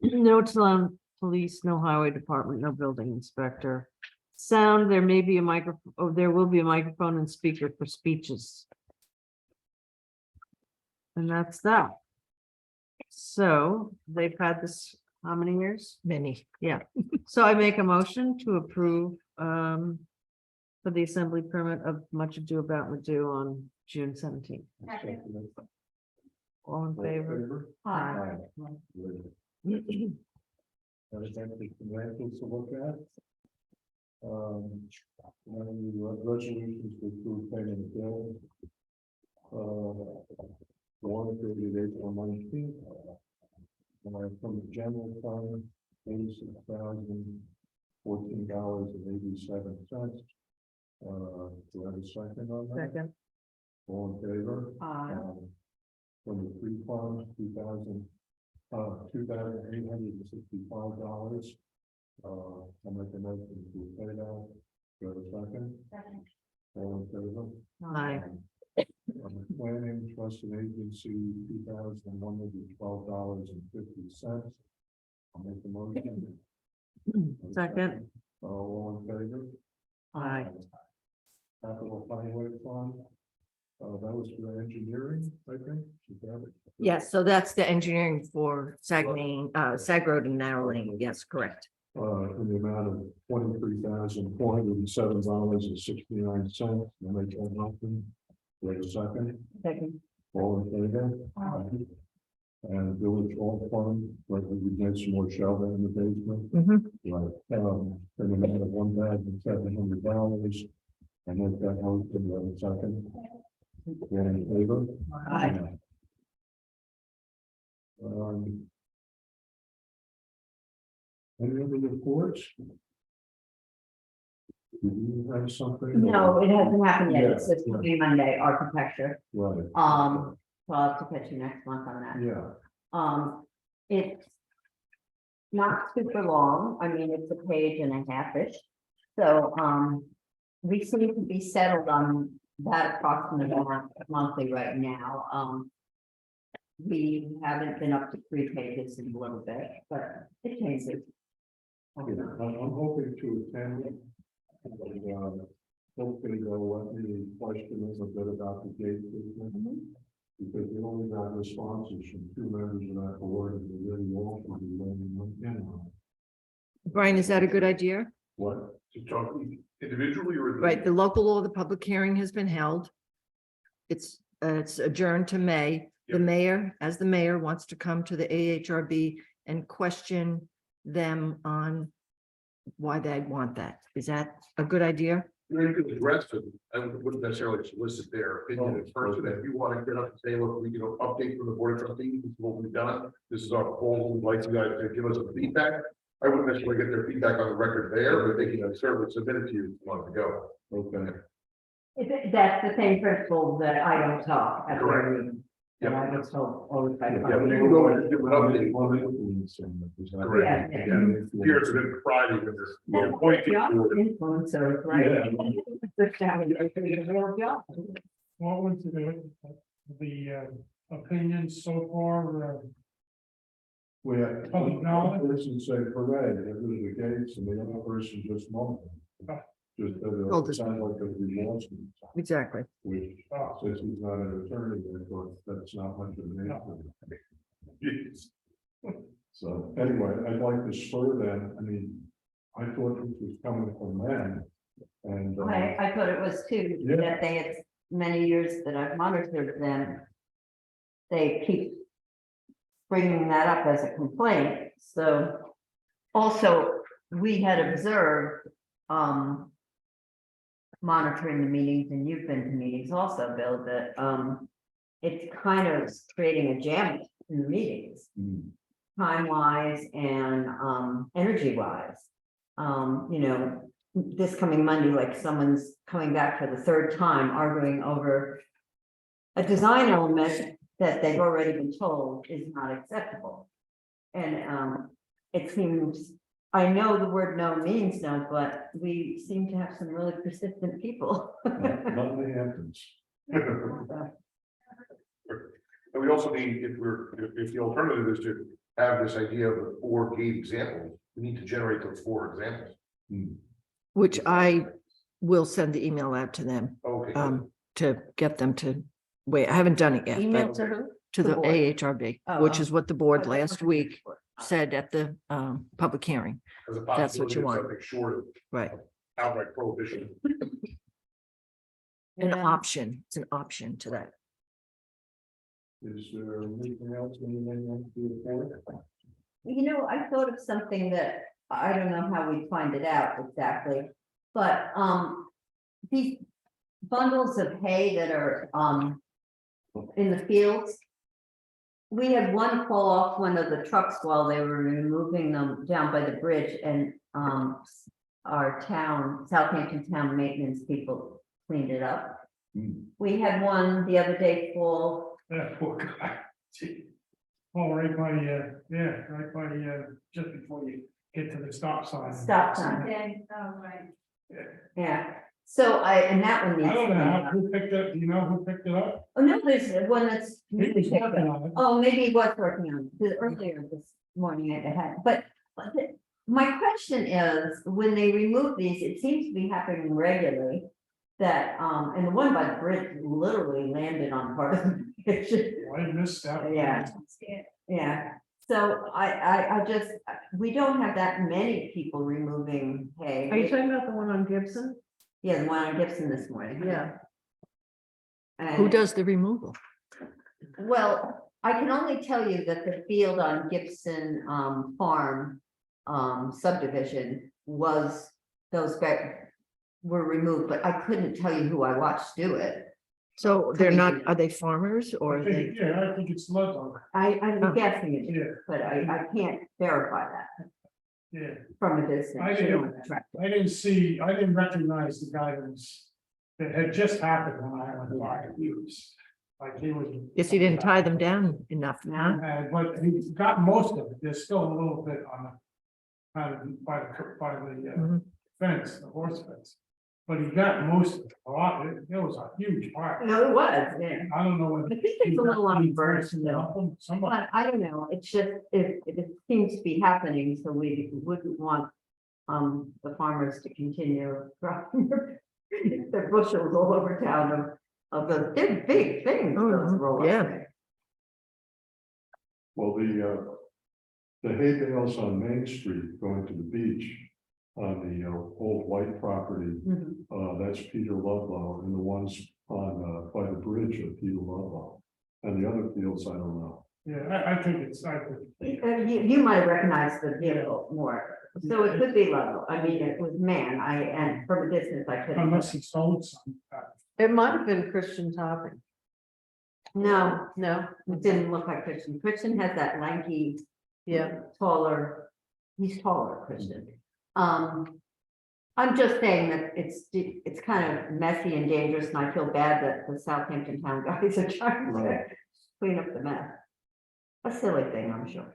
No Town Police, no Highway Department, no Building Inspector. Sound, there may be a microphone, oh, there will be a microphone and speaker for speeches. And that's that. So they've had this, how many years? Many. Yeah, so I make a motion to approve, for the assembly permit of Much Ado About Madoo on June 17th. All in favor? Aye. Everything financials to look at. One of the resolutions to approve payment of bills. One dated April 19th. From the general fund, $86,014.87. Do I have a second on that? Second, All in favor? Aye. From the free funds, $2,865. I'll make a motion to pay that. Do I have a second? Second. All in favor? aye, Planning Trust and Agency, $2,112.50. I'll make the motion. second, All in favor? aye. Capital Highway Fund. That was for engineering, I think. Is that it? Yes, so that's the engineering for Sag Main, Sag Road and Narrow Lane. Yes, correct. In the amount of $23,407.69. I make that motion. Wait a second. Second. All in favor? And Village Hall Fund, like we did some more shelving in the basement. Mhm. Right, in the amount of $1,700. I make that motion. Wait a second. All in favor? Aye. Any other reports? Do you have something? No, it hasn't happened yet. It's Yeah, supposed to be Monday, architecture. Right. So I'll have to catch you next month on that. Yeah, It's not super long. I mean, it's a page and a half-ish. So, we seem to be settled on that approximate amount monthly right now. We haven't been up to 3 pages in a little bit, but it changes. I'm hoping to attend it. And, hopefully they'll let me question us a bit about the gate business. Because we only got responses from 2 members of that board and they really want to be letting them in on it. Brian, is that a good idea? What? To talk individually or? Right, the local law, the public hearing has been held. It's adjourned to May. The Yep. mayor, as the mayor, wants to come to the AHRB and question them on why they want that. Is that a good idea? You can address it, I wouldn't necessarily solicit their opinion at first, and if you want to get up and say, look, we can update from the board of trustees, this is what we've done. This is our proposal, we'd like you guys to give us some feedback. I wouldn't necessarily get their feedback on the record there, but they can certainly submit it to you if you want to go. Okay. That's the same principle that I don't talk at the Correct. meeting. And I was told all the time. Yeah, but you can go and do an update. One influence in it, is that- Correct. Yeah, Yeah. Here's an Friday, but there's no point. Influencers, right? Yeah. Sit down and do the real job. What was the opinions so far? We had Public knowledge? one person say hooray, get rid of the gates, and the other person just mumbled. Just that Well, it sounded like a remorse, Exactly. which, since he's not an attorney, I thought that's not much of an issue. So anyway, I'd like to spur them, I mean, I thought this was coming from them. And, I thought it was too, Yeah. that they had many years that I've monitored them. They keep bringing that up as a complaint, so. Also, we had observed, monitoring the meetings, and you've been to meetings also, Bill, that, it's kind of creating a jam in the meetings. mm, Time wise and energy wise. You know, this coming Monday, like someone's coming back for the 3rd time arguing over a design element that they've already been told is not acceptable. And it seems, I know the word no means no, but we seem to have some really persistent people. not in the Hamptons. And we also need, if the alternative is to have this idea of the 4 gate examples, we need to generate those 4 examples. Which I will send the email out to them, Okay. to get them to, wait, I haven't done it yet, Email but to who? to the the board. AHRB, Oh, which oh. is what the board last week said at the, public hearing, As a that's what you possibility of want. something short of right? outright prohibition. An Yeah. option, it's an option to that. Is there anything else, anything else to report? You know, I thought of something that I don't know how we find it out exactly, but these bundles of hay that are in the fields. We had one fall off one of the trucks while they were removing them down by the bridge, and our town, Southampton town maintenance people cleaned it up. We had one the other day fall. Yeah, poor guy. Oh, right by, right by, just before you get to the stop sign. Stop sign. Okay, oh, right. Yeah, so and that one needs. I don't to know be how, done. who picked up, do you know who picked it up? Oh, no, there's one that's. He was working on it. Oh, maybe he was working on it, 'cause earlier this morning I had, but my question is, when they remove these, it seems to be happening regularly. That, and the one by the bridge literally landed on part of the bridge. Why missed that? Yeah. Yeah, so I just, we don't have that many people removing hay. Are you talking about the one on Gibson? Yeah, the one on Gibson this morning. Yeah. Who And- does the removal? Well, I can only tell you that the field on Gibson Farm subdivision was, those guys were removed, but I couldn't tell you who I watched do it. So they're not, are they farmers or I are they? think, yeah, I think it's Ludlow. I'm Oh. guessing it, Yeah, but I can't verify that yeah. from a distance. I You didn't- don't track it. I didn't recognize the guy that had just happened when I went by. He was, like, he was. Guess you didn't tie them down enough, huh? But he got most of it. There's still a little bit on the, kind of by the Mhm. fence, the horse fence. But he got most of it, a lot, it was a huge part. No, it was, yeah. I don't know whether. I think there's a little on Burns Mill. Somebody, But I don't know, it's just, it seems to be happening, so we wouldn't want the farmers to continue dropping their bushels all over town of the, they're big things, Oh, those roll yeah. up. Well, the hay bales on Main Street going to the beach on the old white property, Mhm. that's Peter Ludlow, and the ones on by the bridge are Peter Ludlow. And the other fields, I don't know. yeah, I think it's, I think. You might recognize the vehicle more, so it could be Ludlow, I mean, it was man, and from a distance I couldn't. Unless he sold some. It might have been Christian Topping. No, No, it didn't look like Christian. Christian has that lanky, yeah, taller, he's taller, Christian. I'm just saying that it's kind of messy and dangerous, and I feel bad that the Southampton town guys are trying to Right. clean up the mess. A silly thing, I'm sure.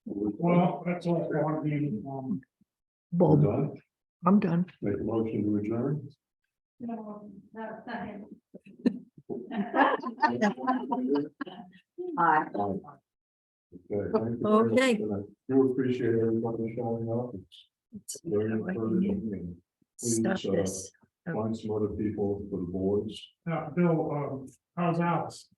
Well, that's all I want to be, We're Bob, done, I'm done. make a motion to adjourn. No, that's not him. Okay, thank you very much. Okay. And I do appreciate everybody showing up. It's very encouraging, and Stop please, this. find some other people for the boards. Bill, how's Alice?